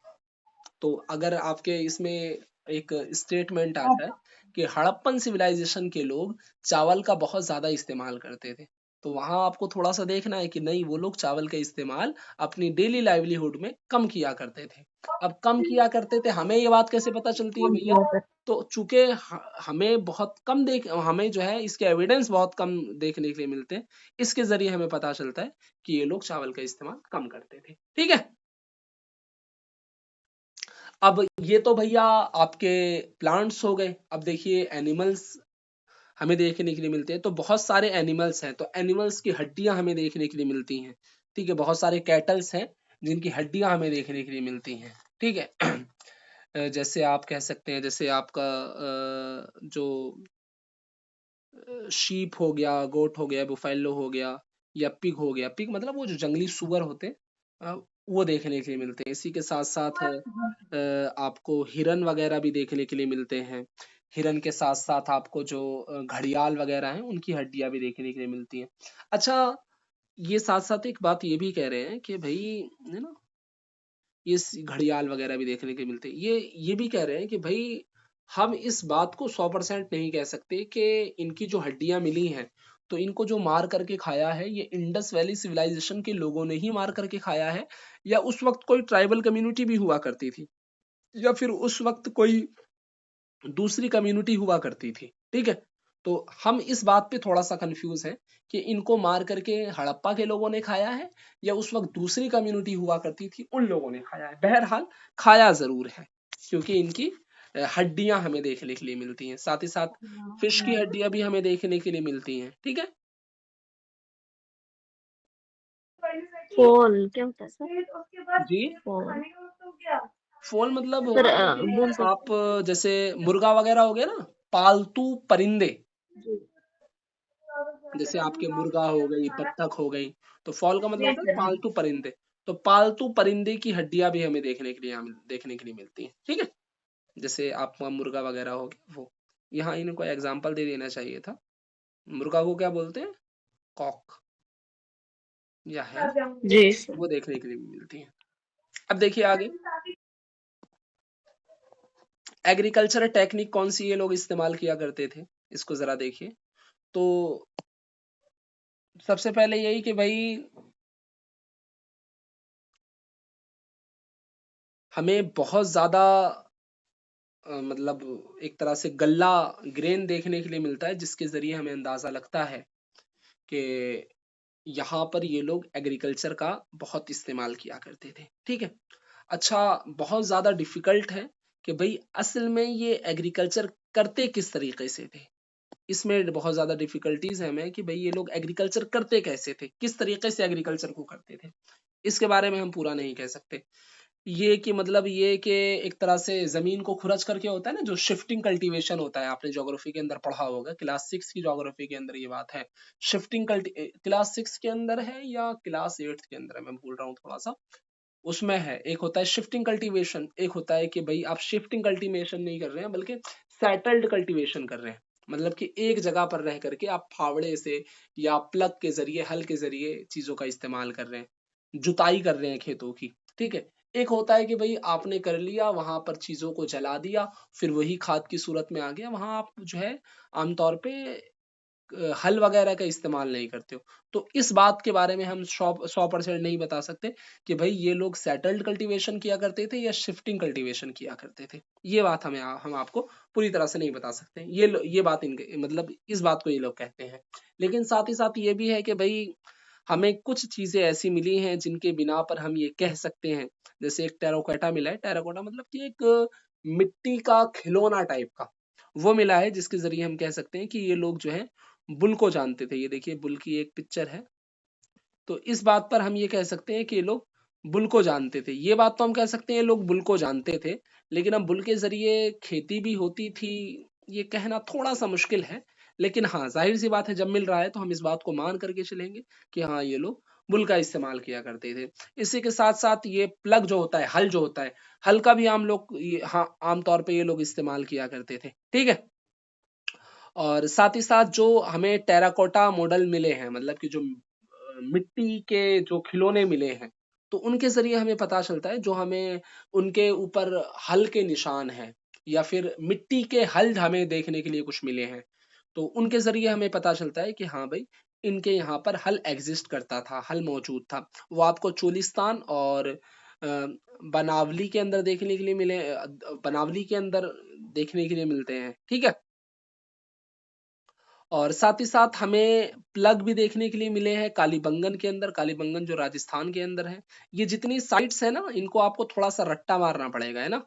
तो अगर आपके इसमें एक स्टेटमेंट आता है कि हड़प्पन सिविलाइजेशन के लोग चावल का बहुत ज्यादा इस्तेमाल करते थे, तो वहां आपको थोड़ा सा देखना है कि नहीं, वो लोग चावल का इस्तेमाल अपनी डेली लाइवलीहुड में कम किया करते थे। अब कम किया करते थे, हमें ये बात कैसे पता चलती है भैया? तो चूंकि हमें बहुत कम हमें जो है इसके एविडेंस बहुत कम देखने के लिए मिलते हैं, इसके जरिए हमें पता चलता है कि ये लोग चावल का इस्तेमाल कम करते थे, ठीक है। अब ये तो भैया आपके प्लांट्स हो गए। अब देखिए एनिमल्स हमें देखने के लिए मिलते हैं, तो बहुत सारे एनिमल्स हैं, तो एनिमल्स की हड्डियां हमें देखने के लिए मिलती हैं, ठीक है। बहुत सारे कैटल्स हैं जिनकी हड्डियां हमें देखने के लिए मिलती हैं, ठीक है। जैसे आप कह सकते हैं, जैसे आपका जो शीप हो गया, गोट हो गया, बुफेलो हो गया, या पिग हो गया। पिग मतलब वो जो जंगली सुअर होते हैं, वो देखने के लिए मिलते हैं। इसी के साथ साथ आपको हिरन वगैरह भी देखने के लिए मिलते हैं। हिरन के साथ साथ आपको जो घड़ियाल वगैरह हैं उनकी हड्डियां भी देखने के लिए मिलती हैं। अच्छा, ये साथ साथ एक बात ये भी कह रहे हैं कि भाई है ना, ये घड़ियाल वगैरह भी देखने के मिलते हैं। ये भी कह रहे हैं कि भाई हम इस बात को 100% नहीं कह सकते कि इनकी जो हड्डियां मिली हैं, तो इनको जो मार करके खाया है ये इंडस वैली सिविलाइजेशन के लोगों ने ही मार करके खाया है, या उस वक्त कोई ट्राइबल कम्युनिटी भी हुआ करती थी, या फिर उस वक्त कोई दूसरी कम्युनिटी हुआ करती थी, ठीक है। तो हम इस बात पे थोड़ा सा कंफ्यूज हैं कि इनको मार करके हड़प्पा के लोगों ने खाया है या उस वक्त दूसरी कम्युनिटी हुआ करती थी उन लोगों ने खाया है। बहरहाल खाया जरूर है, क्योंकि इनकी हड्डियां हमें देखने के लिए मिलती हैं। साथ ही साथ फिश की हड्डियां भी हमें देखने के लिए मिलती हैं, ठीक है। फोल क्या होता है सर? जी, फोल फोल मतलब सर बोल सकते आप जैसे मुर्गा वगैरह हो गया ना, पालतू परिंदे, जैसे आपके मुर्गा हो गई, बत्तख हो गई, तो फॉल का मतलब होता है पालतू परिंदे। तो पालतू परिंदे की हड्डियां भी हमें देखने के लिए मिलती हैं, ठीक है। जैसे आपका मुर्गा वगैरह हो गया वो, यहाँ इनको एग्जाम्पल दे देना चाहिए था। मुर्गा को क्या बोलते हैं? कॉक या है, जी सर। वो देखने के लिए भी मिलती है। अब देखिए आगे, एग्रीकल्चर टेक्निक कौन सी ये लोग इस्तेमाल किया करते थे, इसको जरा देखिए। तो सबसे पहले यही कि भाई हमें बहुत ज्यादा मतलब एक तरह से गल्ला ग्रेन देखने के लिए मिलता है, जिसके जरिए हमें अंदाजा लगता है कि यहाँ पर ये लोग एग्रीकल्चर का बहुत इस्तेमाल किया करते थे, ठीक है। अच्छा, बहुत ज्यादा डिफिकल्ट है कि भाई असल में ये एग्रीकल्चर करते किस तरीके से थे। इसमें बहुत ज्यादा डिफिकल्टीज है हमें कि भाई ये लोग एग्रीकल्चर करते कैसे थे, किस तरीके से एग्रीकल्चर को करते थे, इसके बारे में हम पूरा नहीं कह सकते। ये कि मतलब ये कि एक तरह से जमीन को खुरच करके होता है ना, जो शिफ्टिंग कल्टीवेशन होता है, आपने ज्योग्राफी के अंदर पढ़ा होगा, क्लास 6 की ज्योग्राफी के अंदर ये बात है। शिफ्टिंग क्लास 6 के अंदर है या क्लास 8 के अंदर है, मैं भूल रहा हूँ थोड़ा सा, उसमें है। एक होता है शिफ्टिंग कल्टीवेशन, एक होता है कि भाई आप शिफ्टिंग कल्टीवेशन नहीं कर रहे हैं बल्कि सेटल्ड कल्टीवेशन कर रहे हैं। मतलब कि एक जगह पर रह करके आप फावड़े से या प्लग के जरिए, हल के जरिए चीजों का इस्तेमाल कर रहे हैं, जुताई कर रहे हैं खेतों की, ठीक है। एक होता है कि भाई आपने कर लिया, वहां पर चीजों को जला दिया, फिर वही खाद की सूरत में आ गया, वहां आप जो है आमतौर पे हल वगैरह का इस्तेमाल नहीं करते हो। तो इस बात के बारे में हम 100% नहीं बता सकते कि भाई ये लोग सेटल्ड कल्टीवेशन किया करते थे या शिफ्टिंग कल्टीवेशन किया करते थे। ये बात हम आपको पूरी तरह से नहीं बता सकते। ये बात इनके मतलब इस बात को ये लोग कहते हैं। लेकिन साथ ही साथ ये भी है कि भाई हमें कुछ चीजें ऐसी मिली हैं जिनके बिना पर हम ये कह सकते हैं, जैसे एक टेराकोटा मिला है। टेराकोटा मतलब कि एक मिट्टी का खिलौना टाइप का वो मिला है, जिसके जरिए हम कह सकते हैं कि ये लोग जो है बुल को जानते थे। ये देखिए बुल की एक पिक्चर है, तो इस बात पर हम ये कह सकते हैं कि ये लोग बुल को जानते थे। ये बात तो हम कह सकते हैं ये लोग बुल को जानते थे, लेकिन अब बुल के जरिए खेती भी होती थी, ये कहना थोड़ा सा मुश्किल है। लेकिन हाँ, जाहिर सी बात है, जब मिल रहा है तो हम इस बात को मान करके चलेंगे कि हाँ ये लोग बुल का इस्तेमाल किया करते थे। इसी के साथ साथ ये प्लग जो होता है, हल जो होता है, हल का भी हाँ आमतौर पर ये लोग इस्तेमाल किया करते थे, ठीक है। और साथ ही साथ जो हमें टेराकोटा मॉडल मिले हैं, मतलब कि जो मिट्टी के जो खिलौने मिले हैं, तो उनके जरिए हमें पता चलता है, जो हमें उनके ऊपर हल के निशान हैं या फिर मिट्टी के हल हमें देखने के लिए कुछ मिले हैं, तो उनके जरिए हमें पता चलता है कि हाँ भाई इनके यहाँ पर हल एग्जिस्ट करता था, हल मौजूद था। वो आपको चोलिस्तान और बनावली के अंदर देखने के लिए मिले, बनावली के अंदर देखने के लिए मिलते हैं, ठीक है। और साथ ही साथ हमें प्लग भी देखने के लिए मिले हैं कालीबंगन के अंदर, कालीबंगन जो राजस्थान के अंदर है। ये जितनी साइट्स है ना, इनको आपको थोड़ा सा रट्टा मारना पड़ेगा, है ना।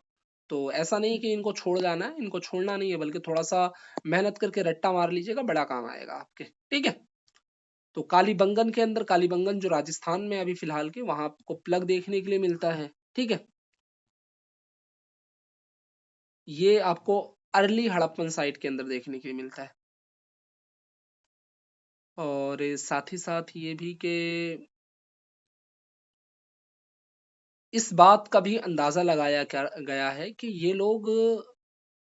तो ऐसा नहीं कि इनको छोड़ जाना है, इनको छोड़ना नहीं है, बल्कि थोड़ा सा मेहनत करके रट्टा मार लीजिएगा, बड़ा काम आएगा आपके, ठीक है। तो कालीबंगन के अंदर, कालीबंगन जो राजस्थान में अभी फिलहाल के, वहां आपको प्लग देखने के लिए मिलता है, ठीक है। ये आपको अर्ली हड़प्पन साइट के अंदर देखने के लिए मिलता है। और साथ ही साथ ये भी कि इस बात का भी अंदाजा लगाया गया है कि ये लोग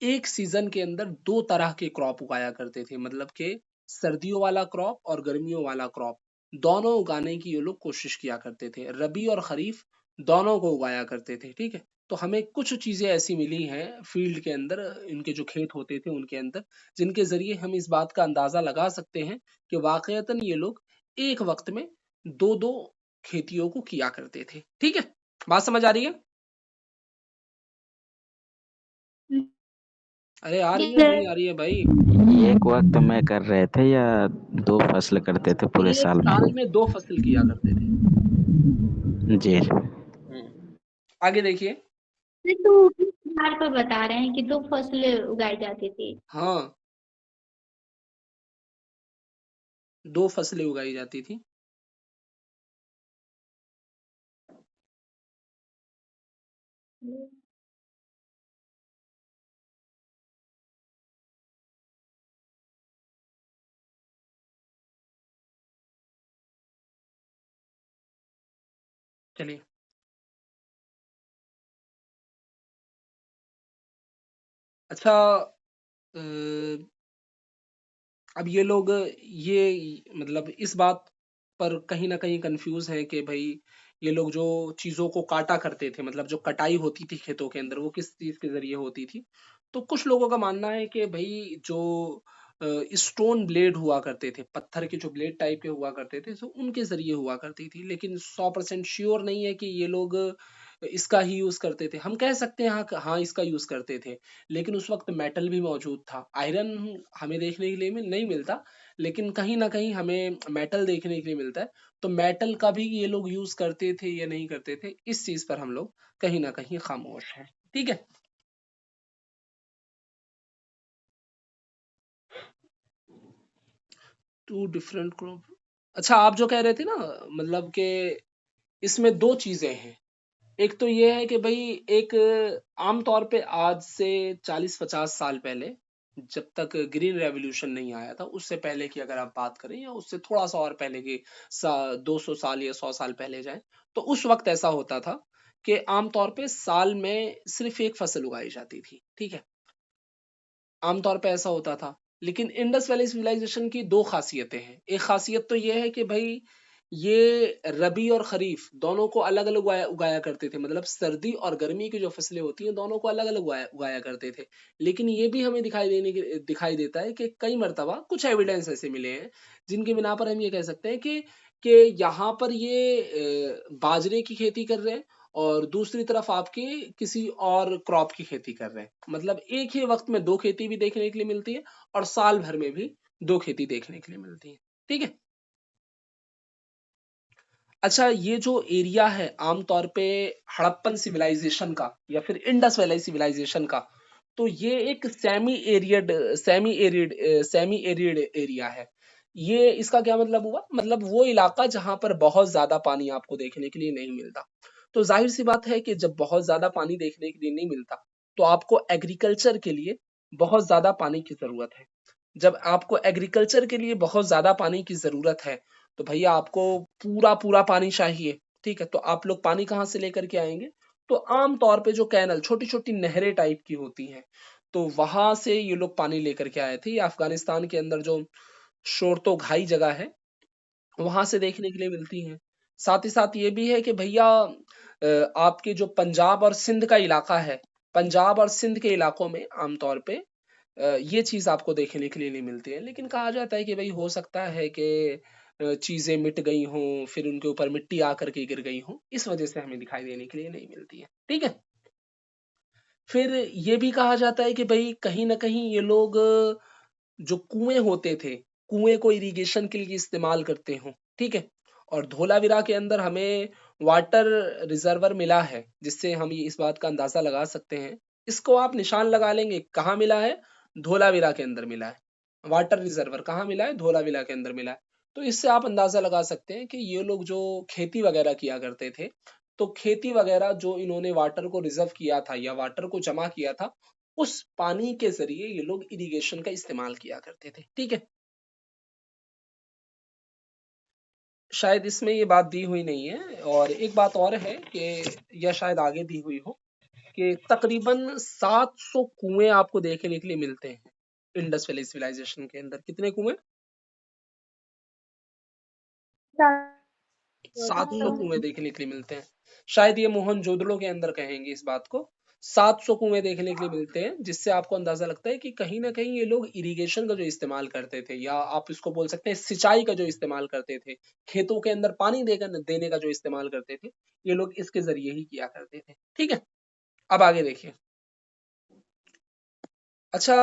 एक सीजन के अंदर दो तरह के क्रॉप उगाया करते थे, मतलब कि सर्दियों वाला क्रॉप और गर्मियों वाला क्रॉप, दोनों उगाने की ये लोग कोशिश किया करते थे। रबी और खरीफ दोनों को उगाया करते थे, ठीक है। तो हमें कुछ चीजें ऐसी मिली हैं फील्ड के अंदर, इनके जो खेत होते थे उनके अंदर, जिनके जरिए हम इस बात का अंदाजा लगा सकते हैं कि वाकईतन ये लोग एक वक्त में दो दो खेतियों को किया करते थे, ठीक है। बात समझ आ रही है? अरे आ रही है, नहीं आ रही है भाई? एक वक्त में कर रहे थे या दो फसल करते थे पूरे एक साल साल में? में दो फसल किया करते थे। जी। आगे देखिए। तो इस आधार पर बता रहे हैं कि दो फसलें उगाई जाती थी। हाँ, दो फसलें उगाई जाती थी। चलिए, अच्छा, अ, अब ये लोग ये मतलब इस बात पर कहीं ना कहीं कंफ्यूज है कि भाई ये लोग जो चीजों को काटा करते थे, मतलब जो कटाई होती थी खेतों के अंदर, वो किस चीज के जरिए होती थी। तो कुछ लोगों का मानना है कि भाई जो स्टोन ब्लेड हुआ करते थे, पत्थर के जो ब्लेड टाइप के हुआ करते थे, तो उनके जरिए हुआ करती थी। लेकिन 100% श्योर नहीं है कि ये लोग इसका ही यूज करते थे। हम कह सकते हैं हाँ, हाँ इसका यूज करते थे, लेकिन उस वक्त मेटल भी मौजूद था। आयरन हमें देखने के लिए नहीं मिलता, लेकिन कहीं ना कहीं हमें मेटल देखने के लिए मिलता है। तो मेटल का भी ये लोग यूज करते थे या नहीं करते थे, इस चीज पर हम लोग कहीं ना कहीं खामोश हैं, ठीक है। टू डिफरेंट क्रॉप, अच्छा आप जो कह रहे थे ना, मतलब कि इसमें दो चीजें हैं, एक तो ये है कि भाई एक आम तौर पे आज से 40-50 साल पहले, जब तक ग्रीन रेवोल्यूशन नहीं आया था, उससे पहले की अगर आप बात करें या उससे थोड़ा सा और पहले की 200 साल या 100 साल पहले जाएं, तो उस वक्त ऐसा होता था कि आम तौर पे साल में सिर्फ एक फसल उगाई जाती थी, ठीक है, आमतौर पे ऐसा होता था। लेकिन इंडस वैली सिविलाइजेशन की दो खासियतें हैं। एक खासियत तो ये है कि भाई ये रबी और खरीफ दोनों को अलग अलग उगाया उगाया करते थे, मतलब सर्दी और गर्मी की जो फसलें होती हैं दोनों को अलग अलग उगाया उगाया करते थे। लेकिन ये भी हमें दिखाई देता है कि कई मर्तबा कुछ एविडेंस ऐसे मिले हैं जिनके बिना पर हम ये कह सकते हैं कि यहाँ पर ये बाजरे की खेती कर रहे हैं और दूसरी तरफ आपके किसी और क्रॉप की खेती कर रहे हैं, मतलब एक ही वक्त में दो खेती भी देखने के लिए मिलती है और साल भर में भी दो खेती देखने के लिए मिलती है, ठीक है। अच्छा, ये जो एरिया है आमतौर पे हड़प्पन सिविलाइजेशन का या फिर इंडस वैली सिविलाइजेशन का, तो ये एक सेमी एरिड एरिया है। ये इसका क्या मतलब हुआ, मतलब वो इलाका जहां पर बहुत ज्यादा पानी आपको देखने के लिए नहीं मिलता। तो जाहिर सी बात है कि जब बहुत ज्यादा पानी देखने के लिए नहीं मिलता तो आपको एग्रीकल्चर के लिए बहुत ज्यादा पानी की जरूरत है। जब आपको एग्रीकल्चर के लिए बहुत ज्यादा पानी की जरूरत है तो भैया आपको पूरा पूरा पानी चाहिए, ठीक है। तो आप लोग पानी कहाँ से लेकर के आएंगे, तो आम तौर पे जो कैनल छोटी छोटी नहरें टाइप की होती हैं तो वहां से ये लोग पानी लेकर के आए थे। ये अफगानिस्तान के अंदर जो शोरतो घाई जगह है वहां से देखने के लिए मिलती हैं। साथ ही साथ ये भी है कि भैया आपके जो पंजाब और सिंध का इलाका है, पंजाब और सिंध के इलाकों में आमतौर पे ये चीज आपको देखने के लिए नहीं मिलती है। लेकिन कहा जाता है कि भाई हो सकता है कि चीजें मिट गई हों, फिर उनके ऊपर मिट्टी आकर के गिर गई हो, इस वजह से हमें दिखाई देने के लिए नहीं मिलती है, ठीक है। फिर ये भी कहा जाता है कि भाई कहीं ना कहीं ये लोग जो कुएं होते थे, कुएं को इरिगेशन के लिए इस्तेमाल करते हो, ठीक है। और धोलावीरा के अंदर हमें वाटर रिजर्वर मिला है जिससे हम ये इस बात का अंदाजा लगा सकते हैं। इसको आप निशान लगा लेंगे कहाँ मिला है, धोलावीरा के अंदर मिला है। वाटर रिजर्वर कहाँ मिला है, धोलावीरा के अंदर मिला है। तो इससे आप अंदाजा लगा सकते हैं कि ये लोग जो खेती वगैरह किया करते थे, तो खेती वगैरह जो इन्होंने वाटर को रिजर्व किया था या वाटर को जमा किया था, उस पानी के जरिए ये लोग इरिगेशन का इस्तेमाल किया करते थे, ठीक है। शायद इसमें ये बात दी हुई नहीं है, और एक बात और है कि या शायद आगे दी हुई हो कि तकरीबन 700 कुएं आपको देखने के लिए मिलते हैं इंडस वैली सिविलाइजेशन के अंदर। कितने कुएं? 700 कुएं देखने के लिए मिलते हैं। शायद ये मोहनजोदड़ो के अंदर कहेंगे इस बात को। 700 कुएं देखने के लिए मिलते हैं, जिससे आपको अंदाजा लगता है कि कहीं ना कहीं ये लोग इरिगेशन का जो इस्तेमाल करते थे, या आप इसको बोल सकते हैं सिंचाई का जो इस्तेमाल करते थे, खेतों के अंदर पानी देने का जो इस्तेमाल करते थे, ये लोग इसके जरिए ही किया करते थे, ठीक है। अब आगे देखिए। अच्छा,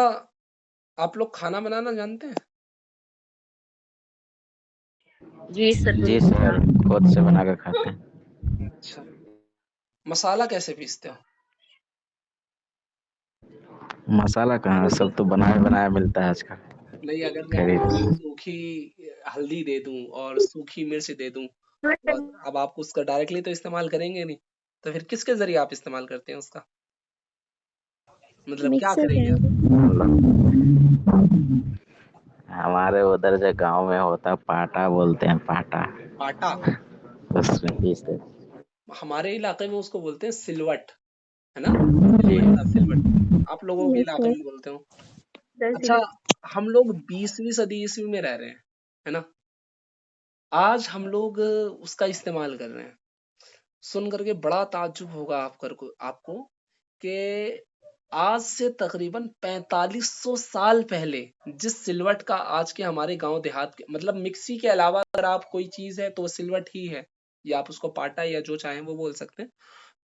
आप लोग खाना बनाना जानते हैं? जी सर जी सर, खुद से बना कर खाते हैं। अच्छा, मसाला कैसे पीसते हो? मसाला कहाँ, सब तो बनाया बनाया मिलता है आजकल नहीं, अगर मैं खरीद। आपको सूखी हल्दी दे दूं और सूखी मिर्च दे दूं, और अब आप उसका डायरेक्टली तो इस्तेमाल करेंगे नहीं, तो फिर किसके जरिए आप इस्तेमाल करते हैं उसका, मतलब क्या मिक्सर करेंगे आप? हमारे उधर जो गांव में होता है पाटा बोलते हैं, पाटा, आटा? उसमें पीसते हैं। हमारे इलाके में उसको बोलते हैं सिलवट, है ना, जी सिलवट का सिलवट। आप लोगों के यस इलाके सर, में बोलते हो। अच्छा, दरअसल हम लोग 20वीं सदी ईस्वी में रह रहे हैं, है ना। आज हम लोग उसका इस्तेमाल कर रहे हैं। सुन करके बड़ा ताज्जुब होगा आपको कि आज से तकरीबन 4500 साल पहले जिस सिलवट का आज के हमारे गांव देहात के, मतलब मिक्सी के अलावा अगर आप कोई चीज है तो वो सिलवट ही है, या आप उसको पाटा या जो चाहें वो बोल सकते हैं।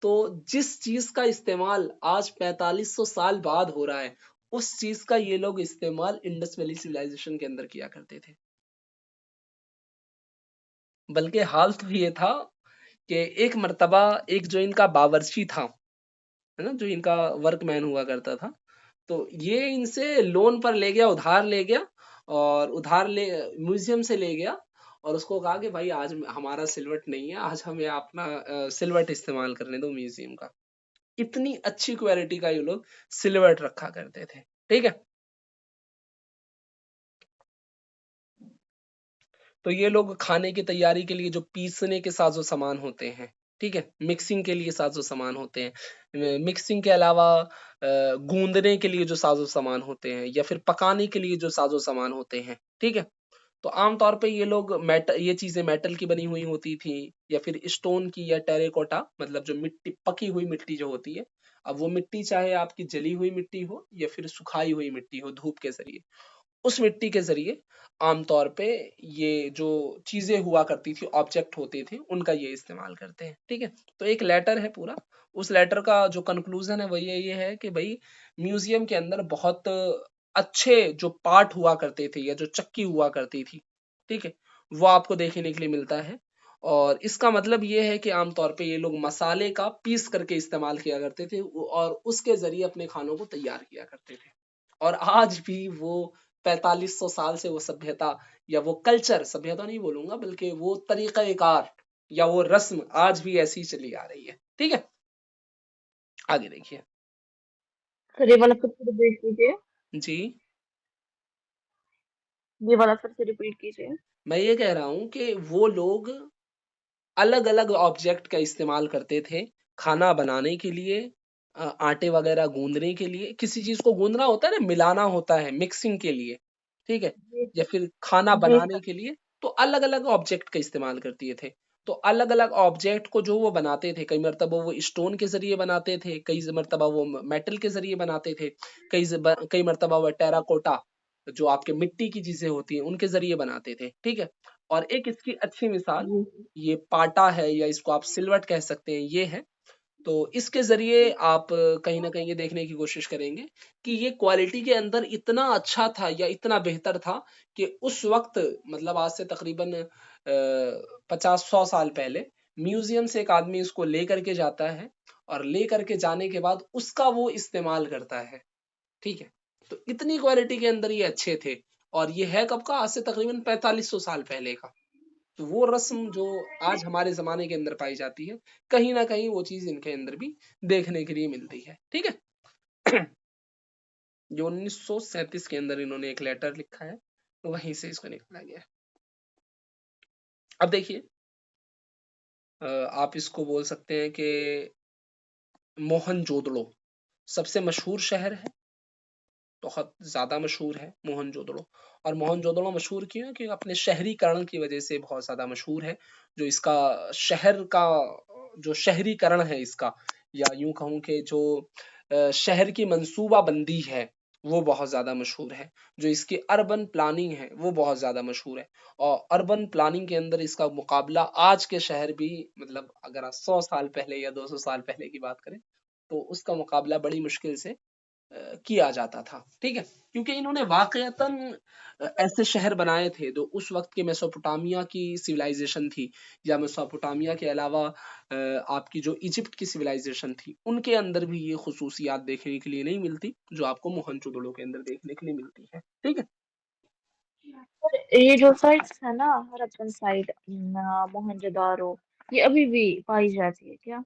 तो जिस चीज का इस्तेमाल आज 4500 साल बाद हो रहा है, उस चीज का ये लोग इस्तेमाल इंडस वैली सिविलाइजेशन के अंदर किया करते थे। बल्कि हाल तो ये था कि एक मर्तबा एक जो इनका बावर्ची था, है ना, जो इनका वर्कमैन हुआ करता था, तो ये इनसे लोन पर ले गया, उधार ले गया, और उधार ले म्यूजियम से ले गया, और उसको कहा कि भाई आज हमारा सिलवट नहीं है, आज हमें अपना सिलवट इस्तेमाल करने दो म्यूजियम का। इतनी अच्छी क्वालिटी का ये लोग सिलवट रखा करते थे, ठीक है। तो ये लोग खाने की तैयारी के लिए जो पीसने के साजो सामान होते हैं, ठीक है, मिक्सिंग के लिए साजो सामान होते हैं, मिक्सिंग के अलावा गूंदने के लिए जो साजो सामान होते हैं, या फिर पकाने के लिए जो साजो सामान होते हैं, ठीक है। तो आमतौर पे ये चीजें मेटल की बनी हुई होती थी, या फिर स्टोन की, या टेरेकोटा, मतलब जो मिट्टी, पकी हुई मिट्टी जो होती है। अब वो मिट्टी चाहे आपकी जली हुई मिट्टी हो या फिर सुखाई हुई मिट्टी हो धूप के जरिए, उस मिट्टी के जरिए आमतौर पे ये जो चीजें हुआ करती थी, ऑब्जेक्ट होते थे, उनका ये इस्तेमाल करते हैं, ठीक है। तो एक लेटर है पूरा, उस लेटर का जो कंक्लूजन है वो ये है कि भाई म्यूजियम के अंदर बहुत अच्छे जो पार्ट हुआ करते थे, या जो चक्की हुआ करती थी, ठीक है, वो आपको देखने के लिए मिलता है। और इसका मतलब ये है कि आमतौर पे ये लोग मसाले का पीस करके इस्तेमाल किया करते थे, और उसके जरिए अपने खानों को तैयार किया करते थे। और आज भी वो 4500 साल से वो सभ्यता, या वो कल्चर, सभ्यता नहीं बोलूंगा बल्कि वो तरीका-ए-कार या वो रस्म आज भी ऐसी ही चली आ रही है, ठीक है। आगे देखिए। सर ये वाला फिर से रिपीट कीजिए। जी, ये वाला फिर से रिपीट कीजिए। मैं ये कह रहा हूं कि वो लोग अलग अलग ऑब्जेक्ट का इस्तेमाल करते थे खाना बनाने के लिए, आटे वगैरह गूंदने के लिए, किसी चीज को गूंदना होता है ना, मिलाना होता है मिक्सिंग के लिए, ठीक है, जी या फिर खाना जी बनाने सर। के लिए। तो अलग अलग ऑब्जेक्ट का इस्तेमाल करते थे। तो अलग अलग ऑब्जेक्ट को जो वो बनाते थे, कई मरतबा वो स्टोन के जरिए बनाते थे, कई मरतबा वो मेटल के जरिए बनाते थे, कई मरतबा वो टेराकोटा, जो आपके मिट्टी की चीजें होती हैं उनके जरिए बनाते थे, ठीक है। और एक इसकी अच्छी मिसाल जी ये पाटा है, या इसको आप सिलवट कह सकते हैं, ये है। तो इसके जरिए आप कहीं ना कहीं ये देखने की कोशिश करेंगे कि ये क्वालिटी के अंदर इतना अच्छा था, या इतना बेहतर था, कि उस वक्त, मतलब आज से तकरीबन 50-100 साल पहले, म्यूजियम से एक आदमी इसको ले करके जाता है, और ले करके जाने के बाद उसका वो इस्तेमाल करता है, ठीक है। तो इतनी क्वालिटी के अंदर ये अच्छे थे। और ये है कब का? आज से तकरीबन 4500 साल पहले का। तो वो रस्म जो आज हमारे ज़माने के अंदर पाई जाती है, कहीं न कहीं वो चीज़ इनके अंदर भी देखने के लिए मिलती है। ठीक है? जो 1937 के अंदर इन्होंने एक लेटर लिखा है, वहीं से इसको निकाला गया है। अब देखिए, आप इसको बोल सकते हैं कि मोहनजोदड़ो सबसे मशहूर शहर है, बहुत ज़्यादा मशहूर है मोहनजोदड़ो। और मोहनजोदड़ो मशहूर क्यों है? कि अपने शहरीकरण की वजह से बहुत ज़्यादा मशहूर है। जो इसका शहर का जो शहरीकरण है इसका, या यूँ कहूँ कि जो शहर की मंसूबाबंदी है, वो बहुत ज़्यादा मशहूर है। जो इसकी अर्बन प्लानिंग है, वो बहुत ज़्यादा मशहूर है। और अर्बन प्लानिंग के अंदर इसका मुकाबला आज के शहर भी, मतलब अगर आप 100 साल पहले या 200 साल पहले की बात करें, तो उसका मुकाबला बड़ी मुश्किल से किया जाता था, ठीक है। क्योंकि इन्होंने वाकईतन ऐसे शहर बनाए थे जो उस वक्त के मेसोपोटामिया की सिविलाइजेशन थी, या मेसोपोटामिया के अलावा आपकी जो इजिप्ट की सिविलाइजेशन थी, उनके अंदर भी ये खुसूसियात देखने के लिए नहीं मिलती, जो आपको मोहनजोदड़ो के अंदर देखने के लिए मिलती है, ठीक है। सर ये जो साइट्स है ना, हड़प्पन साइट, मोहनजोदारो, ये अभी भी पाई जाती है क्या?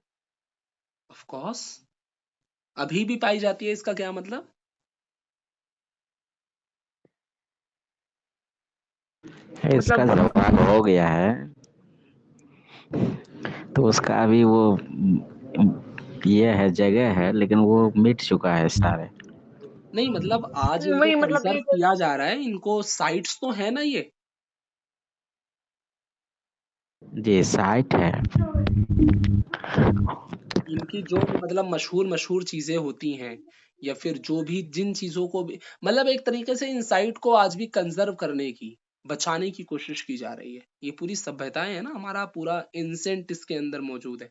ऑफ कोर्स, अभी भी पाई जाती है, इसका क्या मतलब? इसका मतलब जवाब हो गया है। तो उसका अभी वो ये है, जगह है, लेकिन वो मिट चुका है सारे। नहीं, मतलब आज इनको वही मतलब कंजर्व ये जो किया जा रहा है, इनको साइट्स तो है ना ये। जी साइट है। इनकी जो भी, मतलब मशहूर मशहूर चीजें होती हैं, या फिर जो भी जिन चीजों को भी, मतलब एक तरीके से इन साइट को आज भी कंजर्व करने की, बचाने की कोशिश की जा रही है। ये पूरी सभ्यताएं है ना, हमारा पूरा इंसेंट इसके अंदर मौजूद है,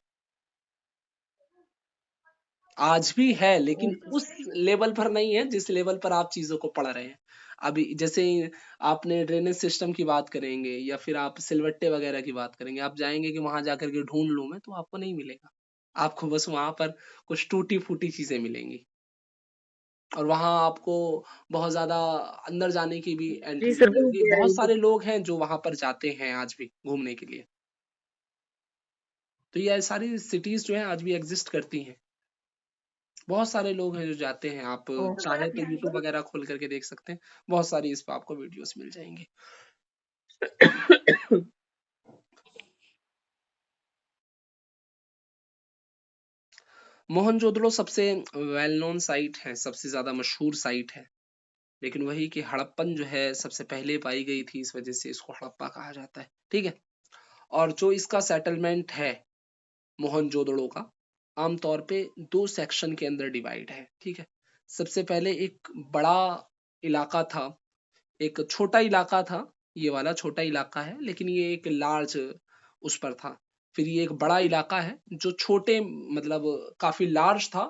आज भी है, लेकिन ओके उस लेवल पर नहीं है जिस लेवल पर आप चीजों को पढ़ रहे हैं। अभी जैसे आपने ड्रेनेज सिस्टम की बात करेंगे, या फिर आप सिलवट्टे वगैरह की बात करेंगे, आप जाएंगे कि वहां जाकर के ढूंढ लूं मैं, तो आपको नहीं मिलेगा। आपको बस वहां पर कुछ टूटी फूटी चीजें मिलेंगी। और वहाँ आपको बहुत ज़्यादा अंदर जाने की भी जी एंट्री सर, नहीं वो होगी। गया है बहुत वो। सारे लोग हैं जो वहाँ पर जाते हैं आज भी घूमने के लिए। तो ये सारी सिटीज़ जो हैं आज भी एग्ज़िस्ट करती हैं। बहुत सारे लोग हैं जो जाते हैं, आप चाहे तो यूट्यूब वगैरह खोल करके देख सकते हैं, बहुत सारी इस पे आपको वीडियोस मिल जाएंगे। मोहनजोदड़ो सबसे वेल नोन साइट है, सबसे ज्यादा मशहूर साइट है, लेकिन वही कि हड़प्पन जो है सबसे पहले पाई गई थी, इस वजह से इसको हड़प्पा कहा जाता है। ठीक है। और जो इसका सेटलमेंट है मोहनजोदड़ो का, आमतौर पे 2 सेक्शन के अंदर डिवाइड है। ठीक है। सबसे पहले एक बड़ा इलाका था, एक छोटा इलाका था, ये वाला छोटा इलाका है, लेकिन ये एक लार्ज उस पर था। फिर ये एक बड़ा इलाका है जो छोटे मतलब काफी लार्ज था,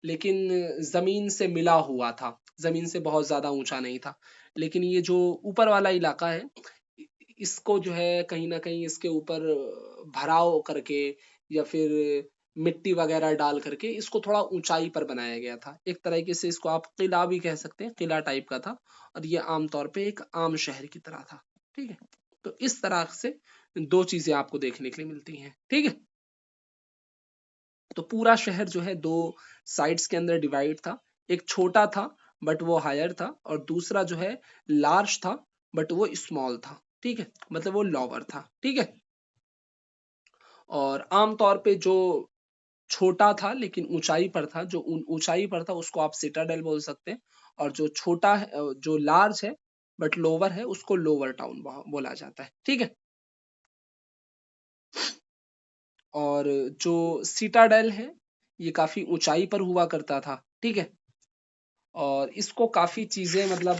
लेकिन जमीन से मिला हुआ था, जमीन से बहुत ज्यादा ऊंचा नहीं था। लेकिन ये जो ऊपर वाला इलाका है, इसको जो है कहीं ना कहीं इसके ऊपर भराव करके या फिर मिट्टी वगैरह डाल करके इसको थोड़ा ऊंचाई पर बनाया गया था। एक तरीके से इसको आप किला भी कह सकते हैं, किला टाइप का था। और ये आमतौर पे एक आम शहर की तरह था। ठीक है। तो इस तरह से 2 चीजें आपको देखने के लिए मिलती हैं। ठीक है। तो पूरा शहर जो है 2 साइड्स के अंदर डिवाइड था। एक छोटा था बट वो हायर था, और दूसरा जो है लार्ज था बट वो स्मॉल था। ठीक है। मतलब वो लोअर था। ठीक है। और आमतौर पे जो छोटा था लेकिन ऊंचाई पर था, जो ऊंचाई पर था उसको आप सिटाडेल बोल सकते हैं। और जो छोटा है, जो लार्ज है बट लोअर है, उसको लोअर टाउन बोला जाता है। ठीक है। और जो सिटाडेल है ये काफी ऊंचाई पर हुआ करता था। ठीक है। और इसको काफी चीजें मतलब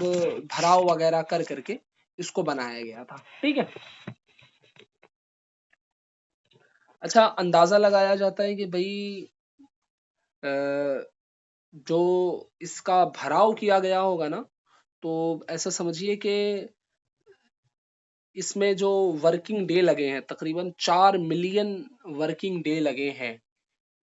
भराव वगैरह कर करके इसको बनाया गया था। ठीक है। अच्छा, अंदाजा लगाया जाता है कि भाई जो इसका भराव किया गया होगा ना, तो ऐसा समझिए कि इसमें जो वर्किंग डे लगे हैं, तकरीबन 4 मिलियन वर्किंग डे लगे हैं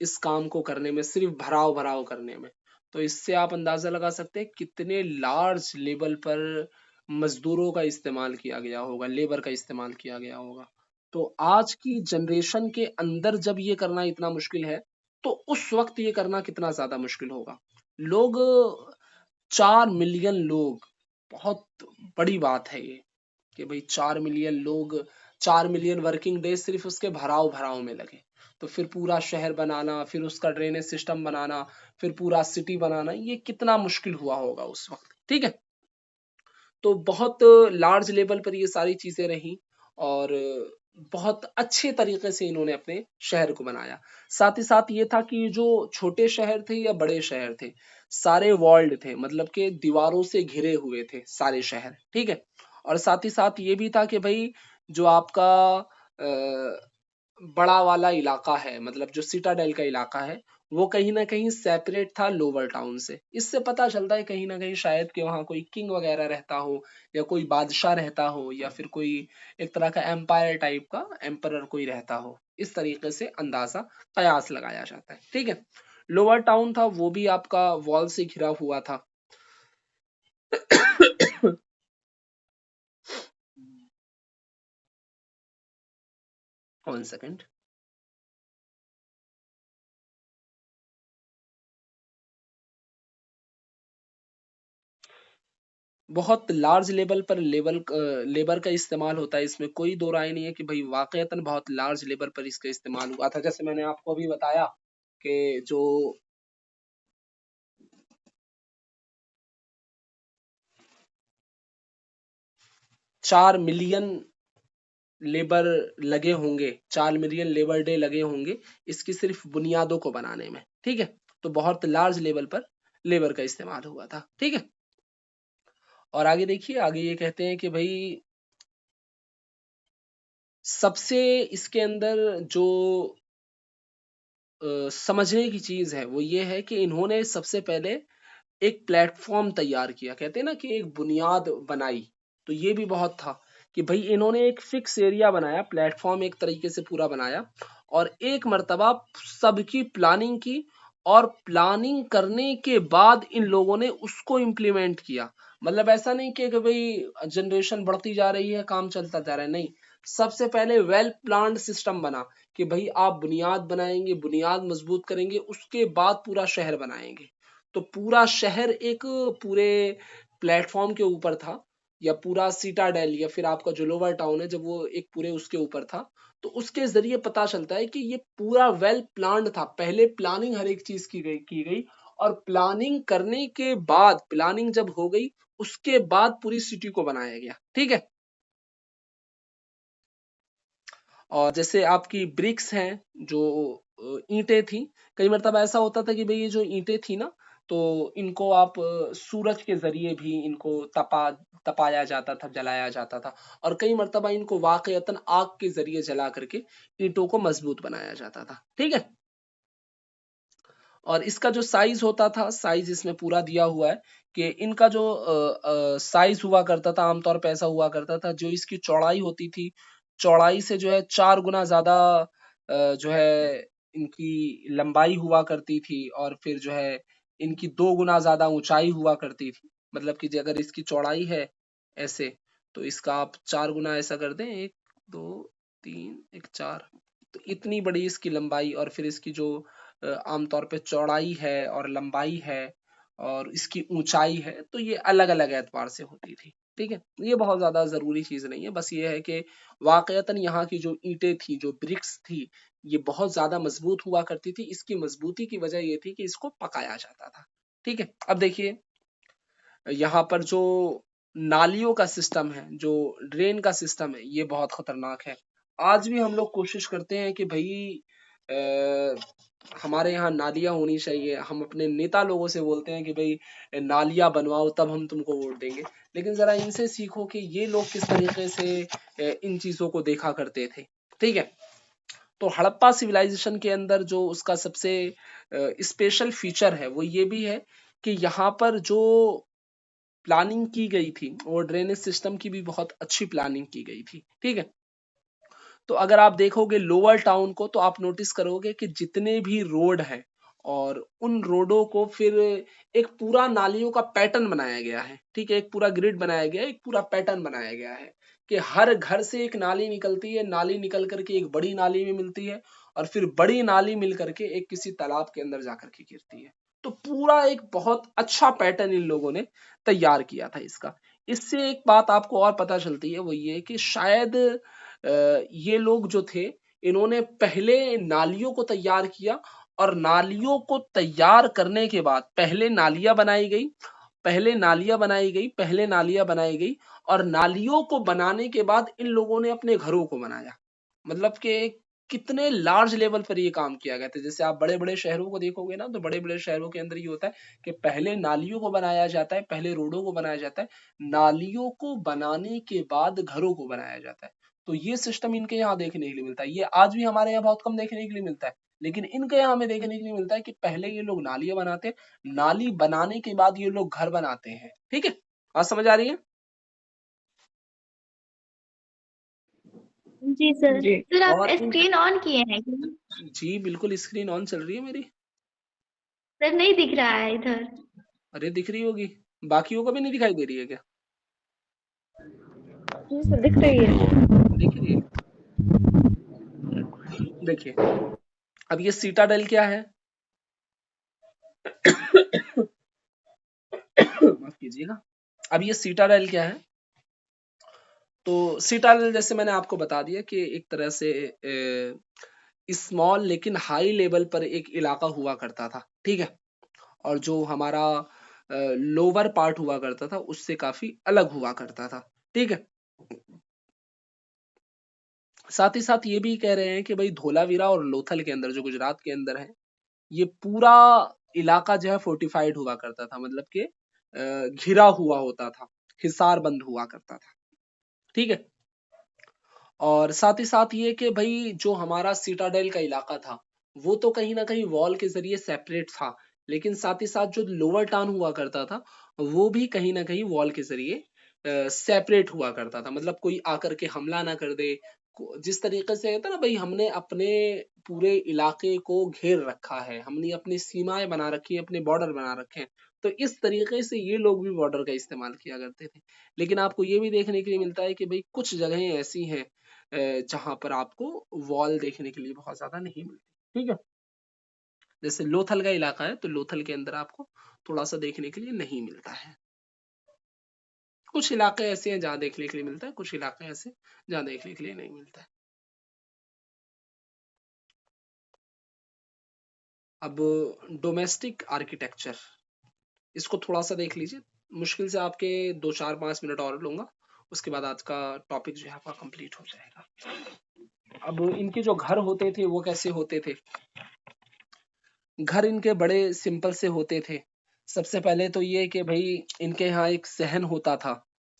इस काम को करने में, सिर्फ भराव भराव करने में। तो इससे आप अंदाजा लगा सकते हैं कितने लार्ज लेवल पर मजदूरों का इस्तेमाल किया गया होगा, लेबर का इस्तेमाल किया गया होगा। तो आज की जनरेशन के अंदर जब ये करना इतना मुश्किल है, तो उस वक्त ये करना कितना ज्यादा मुश्किल होगा। लोग 4 मिलियन लोग, बहुत बड़ी बात है ये, कि भाई 4 मिलियन लोग, 4 मिलियन वर्किंग डे सिर्फ उसके भराव भराव में लगे। तो फिर पूरा शहर बनाना, फिर उसका ड्रेनेज सिस्टम बनाना, फिर पूरा सिटी बनाना, ये कितना मुश्किल हुआ होगा उस वक्त। ठीक है। तो बहुत लार्ज लेवल पर ये सारी चीजें रही, और बहुत अच्छे तरीके से इन्होंने अपने शहर को बनाया। साथ ही साथ ये था कि जो छोटे शहर थे या बड़े शहर थे, सारे वॉल्ड थे, मतलब के दीवारों से घिरे हुए थे सारे शहर। ठीक है। और साथ ही साथ ये भी था कि भाई जो आपका बड़ा वाला इलाका है, मतलब जो सिटाडेल का इलाका है, वो कहीं ना कहीं सेपरेट था लोअर टाउन से। इससे पता चलता है कहीं ना कहीं शायद कि वहाँ कोई किंग वगैरह रहता हो, या कोई बादशाह रहता हो, या फिर कोई एक तरह का एम्पायर टाइप का एम्परर कोई रहता हो। इस तरीके से अंदाजा कयास लगाया जाता है। ठीक है। लोअर टाउन था वो भी आपका वॉल से घिरा हुआ था। 1 सेकंड। बहुत लार्ज लेवल पर लेबर का इस्तेमाल होता है, इसमें कोई दो राय नहीं है कि भाई वाकईतन बहुत लार्ज लेवल पर इसका इस्तेमाल हुआ था। जैसे मैंने आपको अभी बताया कि जो 4 मिलियन लेबर लगे होंगे, 4 मिलियन लेबर डे लगे होंगे इसकी सिर्फ बुनियादों को बनाने में। ठीक है। तो बहुत लार्ज लेवल पर लेबर का इस्तेमाल हुआ था। ठीक है। और आगे देखिए, आगे ये कहते हैं कि भाई सबसे इसके अंदर जो समझने की चीज है वो ये है कि इन्होंने सबसे पहले एक प्लेटफॉर्म तैयार किया, कहते हैं ना कि एक बुनियाद बनाई। तो ये भी बहुत था कि भाई इन्होंने एक फिक्स एरिया बनाया, प्लेटफॉर्म एक तरीके से पूरा बनाया, और एक मर्तबा सबकी प्लानिंग की, और प्लानिंग करने के बाद इन लोगों ने उसको इम्प्लीमेंट किया। मतलब ऐसा नहीं कि भाई जनरेशन बढ़ती जा रही है, काम चलता जा रहा है, नहीं। सबसे पहले वेल प्लान्ड सिस्टम बना कि भाई आप बुनियाद बनाएंगे, बुनियाद मजबूत करेंगे, उसके बाद पूरा शहर बनाएंगे। तो पूरा शहर एक पूरे प्लेटफॉर्म के ऊपर था, या पूरा सीटाडेल या फिर आपका जो लोअर टाउन है, जब वो एक पूरे उसके ऊपर था, तो उसके जरिए पता चलता है कि ये पूरा वेल प्लान्ड था। पहले प्लानिंग हर एक चीज की गई और प्लानिंग करने के बाद, प्लानिंग जब हो गई उसके बाद पूरी सिटी को बनाया गया। ठीक है। और जैसे आपकी ब्रिक्स हैं, जो ईंटें थी, कई मरतबा ऐसा होता था कि भाई ये जो ईंटें थी ना, तो इनको आप सूरज के जरिए भी इनको तपाया जाता था, जलाया जाता था, और कई मरतबा इनको वाकईतन आग के जरिए जला करके ईंटों को मजबूत बनाया जाता था। ठीक है। और इसका जो साइज होता था, साइज इसमें पूरा दिया हुआ है कि इनका जो साइज हुआ करता था, आमतौर पे ऐसा हुआ करता था, जो इसकी चौड़ाई होती थी, चौड़ाई से जो है 4 गुना ज्यादा जो है इनकी लंबाई हुआ करती थी, और फिर जो है इनकी 2 गुना ज्यादा ऊंचाई हुआ करती थी। मतलब कि अगर इसकी चौड़ाई है ऐसे, तो इसका आप 4 गुना ऐसा कर दें, 1 2 3 1 4, तो इतनी बड़ी इसकी लंबाई, और फिर इसकी जो आमतौर पे चौड़ाई है और लंबाई है और इसकी ऊंचाई है, तो ये अलग अलग एतबार से होती थी। ठीक है। ये बहुत ज्यादा जरूरी चीज नहीं है, बस ये है कि वाकईतन यहाँ की जो ईंटें थी, जो ब्रिक्स थी, ये बहुत ज्यादा मजबूत हुआ करती थी। इसकी मजबूती की वजह ये थी कि इसको पकाया जाता था। ठीक है। अब देखिए यहाँ पर जो नालियों का सिस्टम है, जो ड्रेन का सिस्टम है, ये बहुत खतरनाक है। आज भी हम लोग कोशिश करते हैं कि भाई हमारे यहाँ नालियां होनी चाहिए। हम अपने नेता लोगों से बोलते हैं कि भाई नालियां बनवाओ, तब हम तुमको वोट देंगे। लेकिन जरा इनसे सीखो कि ये लोग किस तरीके से इन चीजों को देखा करते थे। ठीक है। तो हड़प्पा सिविलाइजेशन के अंदर जो उसका सबसे स्पेशल फीचर है, वो ये भी है कि यहाँ पर जो प्लानिंग की गई थी, और ड्रेनेज सिस्टम की भी बहुत अच्छी प्लानिंग की गई थी। ठीक है। तो अगर आप देखोगे लोअर टाउन को, तो आप नोटिस करोगे कि जितने भी रोड हैं, और उन रोडों को फिर एक पूरा नालियों का पैटर्न बनाया गया है। ठीक है। एक पूरा ग्रिड बनाया गया है, एक पूरा पैटर्न बनाया गया है कि हर घर से एक नाली निकलती है, नाली निकल करके एक बड़ी नाली में मिलती है, और फिर बड़ी नाली मिल करके एक किसी तालाब के अंदर जाकर के गिरती है। तो पूरा एक बहुत अच्छा पैटर्न इन लोगों ने तैयार किया था इसका। इससे एक बात आपको और पता चलती है, वो ये कि शायद ये लोग जो थे, इन्होंने पहले नालियों को तैयार किया, और नालियों को तैयार करने के बाद पहले नालियां बनाई गई, पहले नालियां बनाई गई, और नालियों को बनाने के बाद इन लोगों ने अपने घरों को बनाया। मतलब कि कितने लार्ज लेवल पर ये काम किया गया था। जैसे आप बड़े बड़े शहरों को देखोगे ना, तो बड़े बड़े शहरों के अंदर ये होता है कि पहले नालियों को बनाया जाता है, पहले रोडों को बनाया जाता है, नालियों को बनाने के बाद घरों को बनाया जाता है। तो ये सिस्टम इनके यहाँ देखने के लिए मिलता है। ये आज भी हमारे यहाँ बहुत कम देखने के लिए मिलता है, लेकिन इनके यहाँ हमें देखने के लिए मिलता है कि पहले ये लोग नालियां बनाते हैं, नाली बनाने के बाद ये लोग घर बनाते हैं। ठीक है। बात समझ आ रही है? जी सर। जी। सर आप और स्क्रीन ऑन किए हैं क्या? जी बिल्कुल, स्क्रीन ऑन चल रही है मेरी। सर नहीं दिख रहा है इधर। अरे दिख रही होगी, बाकियों को भी नहीं दिखाई दे रही है क्या? जी सर, दिख रही है। दिख रही है। देखिए अब ये सीटाडेल क्या है? माफ कीजिएगा। अब ये सीटाडेल क्या है? तो सीटाडेल जैसे मैंने आपको बता दिया कि एक तरह से स्मॉल लेकिन हाई लेवल पर एक इलाका हुआ करता था। ठीक है। और जो हमारा लोअर पार्ट हुआ करता था, उससे काफी अलग हुआ करता था। ठीक है। साथ ही साथ ये भी कह रहे हैं कि भाई धोलावीरा और लोथल के अंदर, जो गुजरात के अंदर है, ये पूरा इलाका जो है फोर्टिफाइड हुआ करता था। मतलब कि घिरा हुआ होता था, हिसार बंद हुआ करता था। ठीक है। और साथ ही साथ ये कि भाई जो हमारा सीटाडेल का इलाका था, वो तो कहीं ना कहीं वॉल के जरिए सेपरेट था, लेकिन साथ ही साथ जो लोअर टाउन हुआ करता था, वो भी कहीं ना कहीं वॉल के जरिए सेपरेट हुआ करता था। मतलब कोई आकर के हमला ना कर दे, जिस तरीके से है ना भाई, हमने अपने पूरे इलाके को घेर रखा है, हमने अपनी सीमाएं बना रखी है, अपने बॉर्डर बना रखे हैं, तो इस तरीके से ये लोग भी बॉर्डर का इस्तेमाल किया करते थे। लेकिन आपको ये भी देखने के लिए मिलता है कि भाई कुछ जगहें ऐसी हैं जहां पर आपको वॉल देखने के लिए बहुत ज्यादा नहीं मिलती। ठीक है, जैसे लोथल का इलाका है, तो लोथल के अंदर आपको थोड़ा सा देखने के लिए नहीं मिलता है। कुछ इलाके ऐसे हैं जहां देखने के लिए मिलता है, कुछ इलाके ऐसे जहां देखने के लिए नहीं मिलता है। अब डोमेस्टिक आर्किटेक्चर, इसको थोड़ा सा देख लीजिए, मुश्किल से आपके 2-4-5 मिनट और लूंगा, उसके बाद आज का टॉपिक जो है आपका कंप्लीट हो जाएगा। अब इनके जो घर होते थे वो कैसे होते थे? घर इनके बड़े सिंपल से होते थे। सबसे पहले तो ये कि भाई इनके यहाँ एक सहन होता था।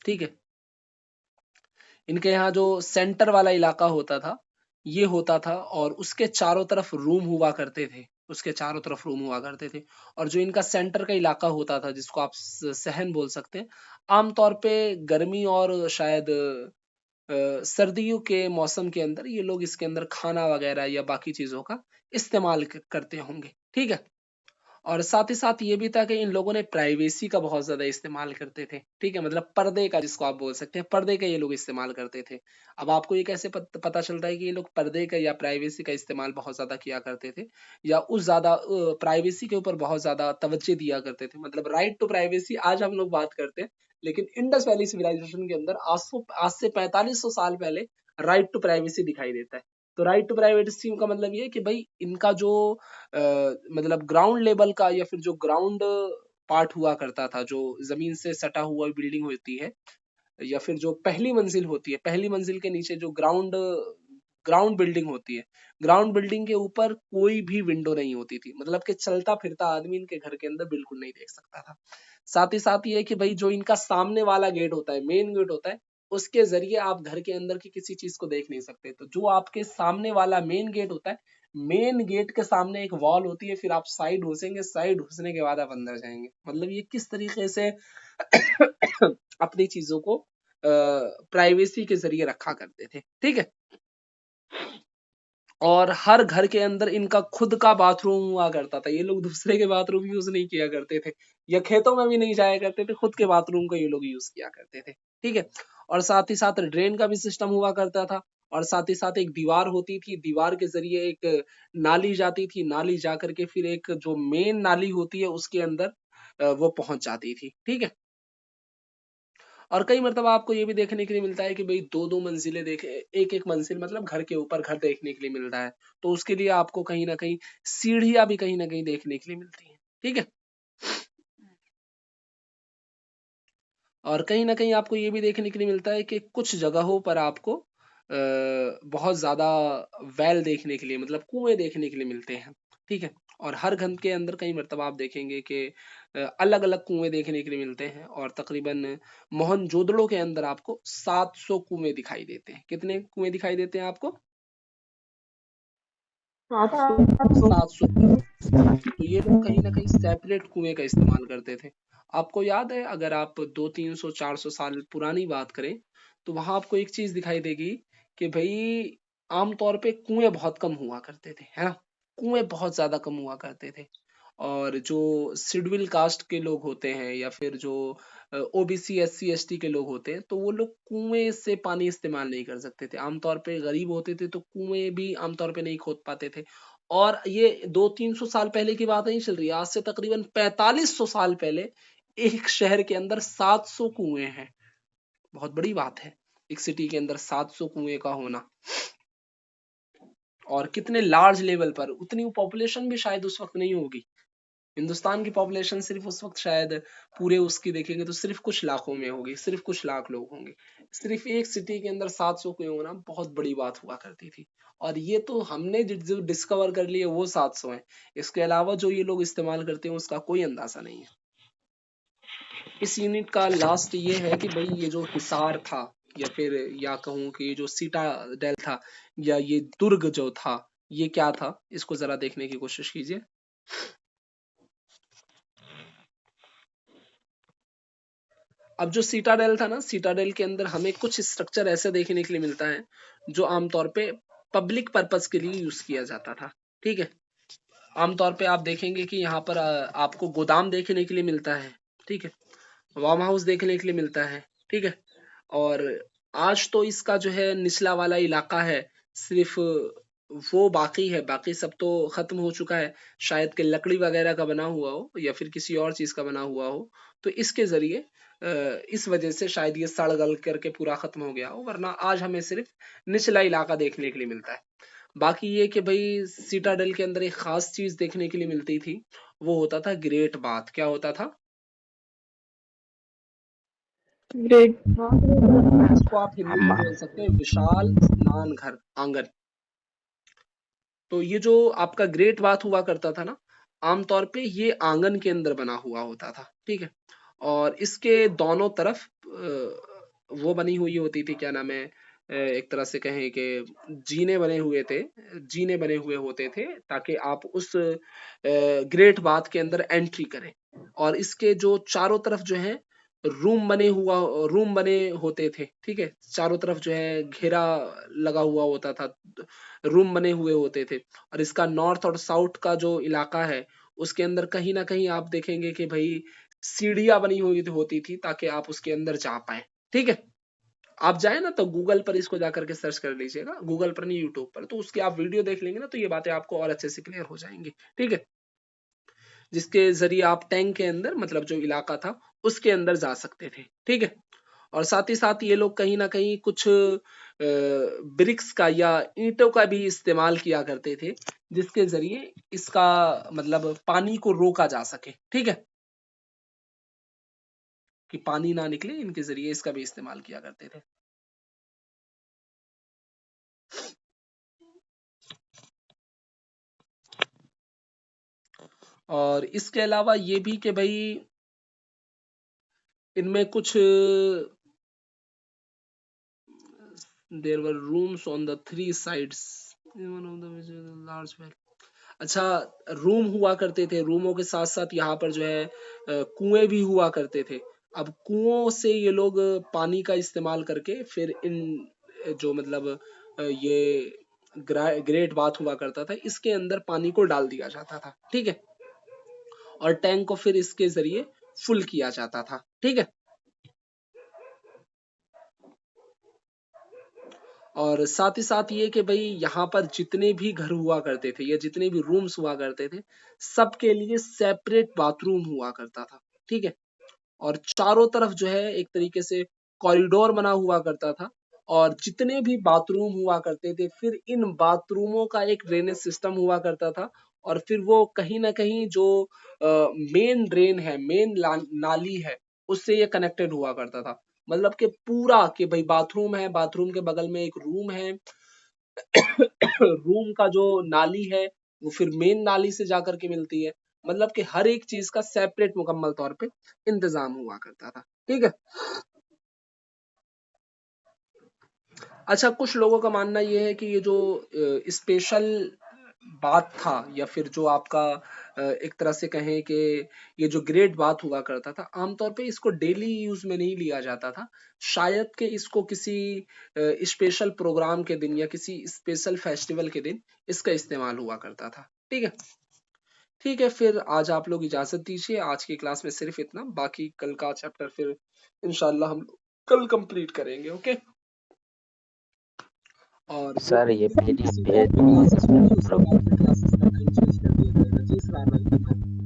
ठीक है, इनके यहाँ जो सेंटर वाला इलाका होता था ये होता था, और उसके चारों तरफ रूम हुआ करते थे, उसके चारों तरफ रूम हुआ करते थे। और जो इनका सेंटर का इलाका होता था, जिसको आप सहन बोल सकते हैं, आमतौर पे गर्मी और शायद सर्दियों के मौसम के अंदर ये लोग इसके अंदर खाना वगैरह या बाकी चीजों का इस्तेमाल करते होंगे। ठीक है, और साथ ही साथ ये भी था कि इन लोगों ने प्राइवेसी का बहुत ज्यादा इस्तेमाल करते थे। ठीक है, मतलब पर्दे का, जिसको आप बोल सकते हैं, पर्दे का ये लोग इस्तेमाल करते थे। अब आपको ये कैसे पता चलता है कि ये लोग पर्दे का या प्राइवेसी का इस्तेमाल बहुत ज्यादा किया करते थे, या उस ज्यादा प्राइवेसी के ऊपर बहुत ज्यादा तवज्जो दिया करते थे? मतलब राइट टू प्राइवेसी आज हम लोग बात करते हैं, लेकिन इंडस वैली सिविलाइजेशन के अंदर आज से 4500 साल पहले राइट टू प्राइवेसी दिखाई देता है। तो राइट टू प्राइवेसी का मतलब ये है कि भाई इनका जो मतलब ग्राउंड लेवल का, या फिर जो ग्राउंड पार्ट हुआ करता था, जो जमीन से सटा हुआ बिल्डिंग होती है, या फिर जो पहली मंजिल होती है, पहली मंजिल के नीचे जो ग्राउंड ग्राउंड बिल्डिंग होती है, ग्राउंड बिल्डिंग के ऊपर कोई भी विंडो नहीं होती थी। मतलब कि चलता फिरता आदमी इनके घर के अंदर बिल्कुल नहीं देख सकता था। साथ ही साथ ये कि भाई जो इनका सामने वाला गेट होता है, मेन गेट होता है, उसके जरिए आप घर के अंदर की किसी चीज को देख नहीं सकते। तो जो आपके सामने वाला मेन गेट होता है, मेन गेट के सामने एक वॉल होती है, फिर आप साइड घुसेंगे, साइड घुसने के बाद आप अंदर जाएंगे। मतलब ये किस तरीके से अपनी चीजों को प्राइवेसी के जरिए रखा करते थे। ठीक है, और हर घर के अंदर इनका खुद का बाथरूम हुआ करता था। ये लोग दूसरे के बाथरूम यूज नहीं किया करते थे, या खेतों में भी नहीं जाया करते थे, खुद के बाथरूम को ये लोग यूज किया करते थे। ठीक है, और साथ ही साथ ड्रेन का भी सिस्टम हुआ करता था, और साथ ही साथ एक दीवार होती थी, दीवार के जरिए एक नाली जाती थी, नाली जा करके फिर एक जो मेन नाली होती है उसके अंदर वो पहुंच जाती थी। ठीक है, और कई मर्तबा आपको ये भी देखने के लिए मिलता है कि भाई 2-2 मंजिलें देखे, एक-एक मंजिल मतलब घर के ऊपर घर देखने के लिए मिल रहा है, तो उसके लिए आपको कहीं न कहीं सीढ़ियाँ भी कहीं न कहीं देखने के लिए मिलती हैं। ठीक है? और कहीं न कहीं आपको ये भी देखने के लिए मिलता है कि कुछ जगहों पर आपको बहुत ज़्यादा वेल देखने के लिए, मतलब कुएँ देखने के लिए मिलते हैं। ठीक है? और हर घर के अंदर कई मर्तबा आप देखेंगे कि अलग-अलग कुएँ देखने के लिए मिलते हैं, और तकरीबन मोहनजोदड़ो के अंदर आपको 700 कुएँ दिखाई देते हैं। कितने कुएँ दिखाई देते हैं आपको? 700। 700 कुएँ। तो ये लोग कहीं न कहीं सेपरेट कुएँ का इस्तेमाल करते थे। आपको याद है, अगर आप 200-300-400 साल पुरानी बात करें, तो वहाँ आपको एक चीज़ दिखाई देगी कि भई आम तौर पे कुएँ बहुत कम हुआ करते थे, है ना? कुएँ बहुत ज़्यादा कम हुआ करते थे। और जो शेड्यूल कास्ट के लोग होते हैं, या फिर जो ओबीसी, एससी, एसटी के लोग होते हैं, तो वो लोग कुएँ से पानी इस्तेमाल नहीं कर सकते थे। आम तौर पे गरीब होते थे तो कुएँ भी आम तौर पे नहीं खोद पाते थे। और ये 200-300 साल पहले की बात नहीं चल रही है, आज से तकरीबन 4500 साल पहले एक शहर के अंदर 700 कुएँ हैं। बहुत बड़ी बात है, एक सिटी के अंदर 700 कुएँ का होना। और कितने लार्ज लेवल पर, उतनी पॉपुलेशन भी शायद उस वक्त नहीं होगी। हिंदुस्तान की पॉपुलेशन सिर्फ उस वक्त शायद पूरे उसकी देखेंगे तो सिर्फ कुछ लाखों में होगी, सिर्फ कुछ लाख लोग होंगे। सिर्फ एक सिटी के अंदर 700 कुएं होना बहुत बड़ी बात हुआ करती थी। और ये तो हमने जो डिस्कवर कर लिए वो 700 हैं, इसके अलावा जो ये लोग इस्तेमाल करते हैं उसका कोई अंदाजा नहीं है। इस यूनिट का लास्ट ये है कि भाई ये जो हिसार था, या फिर या कहूँ कि ये जो सीटाडेल था, या ये दुर्ग जो था, ये क्या था, इसको जरा देखने की कोशिश कीजिए। अब जो सीटाडेल था ना, सीटाडेल के अंदर हमें कुछ स्ट्रक्चर ऐसे देखने के लिए मिलता है जो आमतौर पे पब्लिक पर्पस के लिए यूज किया जाता था। ठीक है, आमतौर पे आप देखेंगे कि यहाँ पर आपको गोदाम देखने के लिए मिलता है। ठीक है, वार्म हाउस देखने के लिए मिलता है। ठीक है, और आज तो इसका जो है निचला वाला इलाका है सिर्फ वो बाकी है, बाकी सब तो खत्म हो चुका है। शायद कि लकड़ी वगैरह का बना हुआ हो या फिर किसी और चीज का बना हुआ हो, तो इसके जरिए इस वजह से शायद ये सड़ गल करके पूरा खत्म हो गया हो, वरना आज हमें सिर्फ निचला इलाका देखने के लिए मिलता है। बाकी ये कि भाई सीटाडेल के अंदर एक खास चीज देखने के लिए मिलती थी, वो होता था ग्रेट बाथ। क्या होता था? ग्रेट। इसको आप हिंदी में अम्मा बोल सकते हैं विशाल स्नान घर, आंगन। तो ये जो आपका ग्रेट बाथ हुआ करता था ना, आमतौर पे ये आंगन के अंदर बना हुआ होता था। ठीक है, और इसके दोनों तरफ वो बनी हुई होती थी, क्या नाम है, एक तरह से कहें कि जीने बने हुए थे, जीने बने हुए होते थे ताकि आप उस ग्रेट बाथ के अंदर एंट्री करें। और इसके जो चारों तरफ जो है रूम बने होते थे। ठीक है, चारों तरफ जो है घेरा लगा हुआ होता था, रूम बने हुए होते थे। और इसका नॉर्थ और साउथ का जो इलाका है उसके अंदर कहीं ना कहीं आप देखेंगे कि भाई सीढ़ियां बनी हुई होती थी ताकि आप उसके अंदर जा पाए। ठीक है, आप जाए ना तो गूगल पर इसको जाकर के सर्च कर लीजिएगा, गूगल पर नहीं यूट्यूब पर, तो उसकी आप वीडियो देख लेंगे ना तो ये बातें आपको और अच्छे से क्लियर हो जाएंगी। ठीक है, जिसके जरिए आप टैंक के अंदर मतलब जो इलाका था उसके अंदर जा सकते थे। ठीक है, और साथ ही साथ ये लोग कहीं ना कहीं कुछ ब्रिक्स का या ईंटों का भी इस्तेमाल किया करते थे, जिसके जरिए इसका मतलब पानी को रोका जा सके। ठीक है, कि पानी ना निकले, इनके जरिए इसका भी इस्तेमाल किया करते थे। और इसके अलावा ये भी कि भाई इनमें कुछ there were rooms on the 3 sides, one of the large well. अच्छा, रूम हुआ करते थे, रूमों के साथ साथ यहाँ पर जो है कुएं भी हुआ करते थे। अब कुओं से ये लोग पानी का इस्तेमाल करके फिर इन जो मतलब ये ग्रेट बाथ हुआ करता था, इसके अंदर पानी को डाल दिया जाता था। ठीक है, और टैंक को फिर इसके जरिए फुल किया जाता था। ठीक है, और साथ ही साथ ये कि भाई यहाँ पर जितने भी घर हुआ करते थे या जितने भी रूम्स हुआ करते थे, सबके लिए सेपरेट बाथरूम हुआ करता था। ठीक है, और चारों तरफ जो है एक तरीके से कॉरिडोर बना हुआ करता था, और जितने भी बाथरूम हुआ करते थे फिर इन बाथरूमों का एक ड्रेनेज सिस्टम हुआ करता था, और फिर वो कहीं ना कहीं जो मेन ड्रेन है, मेन नाली है, उससे ये कनेक्टेड हुआ करता था। मतलब कि पूरा कि भाई बाथरूम है, बाथरूम के बगल में एक रूम है, रूम का जो नाली है वो फिर मेन नाली से जाकर के मिलती है। मतलब कि हर एक चीज का सेपरेट मुकम्मल तौर पे इंतजाम हुआ करता था। ठीक है, अच्छा, कुछ लोगों का मानना ये है कि ये जो स्पेशल बात था या फिर जो आपका एक तरह से कहें कि ये जो ग्रेट बात हुआ करता था, आमतौर पे इसको डेली यूज में नहीं लिया जाता था। शायद कि इसको किसी स्पेशल प्रोग्राम के दिन या किसी स्पेशल फेस्टिवल के दिन इसका इस्तेमाल हुआ करता था। ठीक है, ठीक है, फिर आज आप लोग इजाजत दीजिए, आज की क्लास में सिर्फ इतना, बाकी कल का चैप्टर फिर इंशाल्लाह हम कल कंप्लीट करेंगे। ओके, और जो सर ये भी पीडीएफ किसी को भेज अपनी क्लासेस होंगी उसके ग्रुप बाद में क्लासेस का टाइम चेंज कर दिया जाएगा। जी सर, आनंद।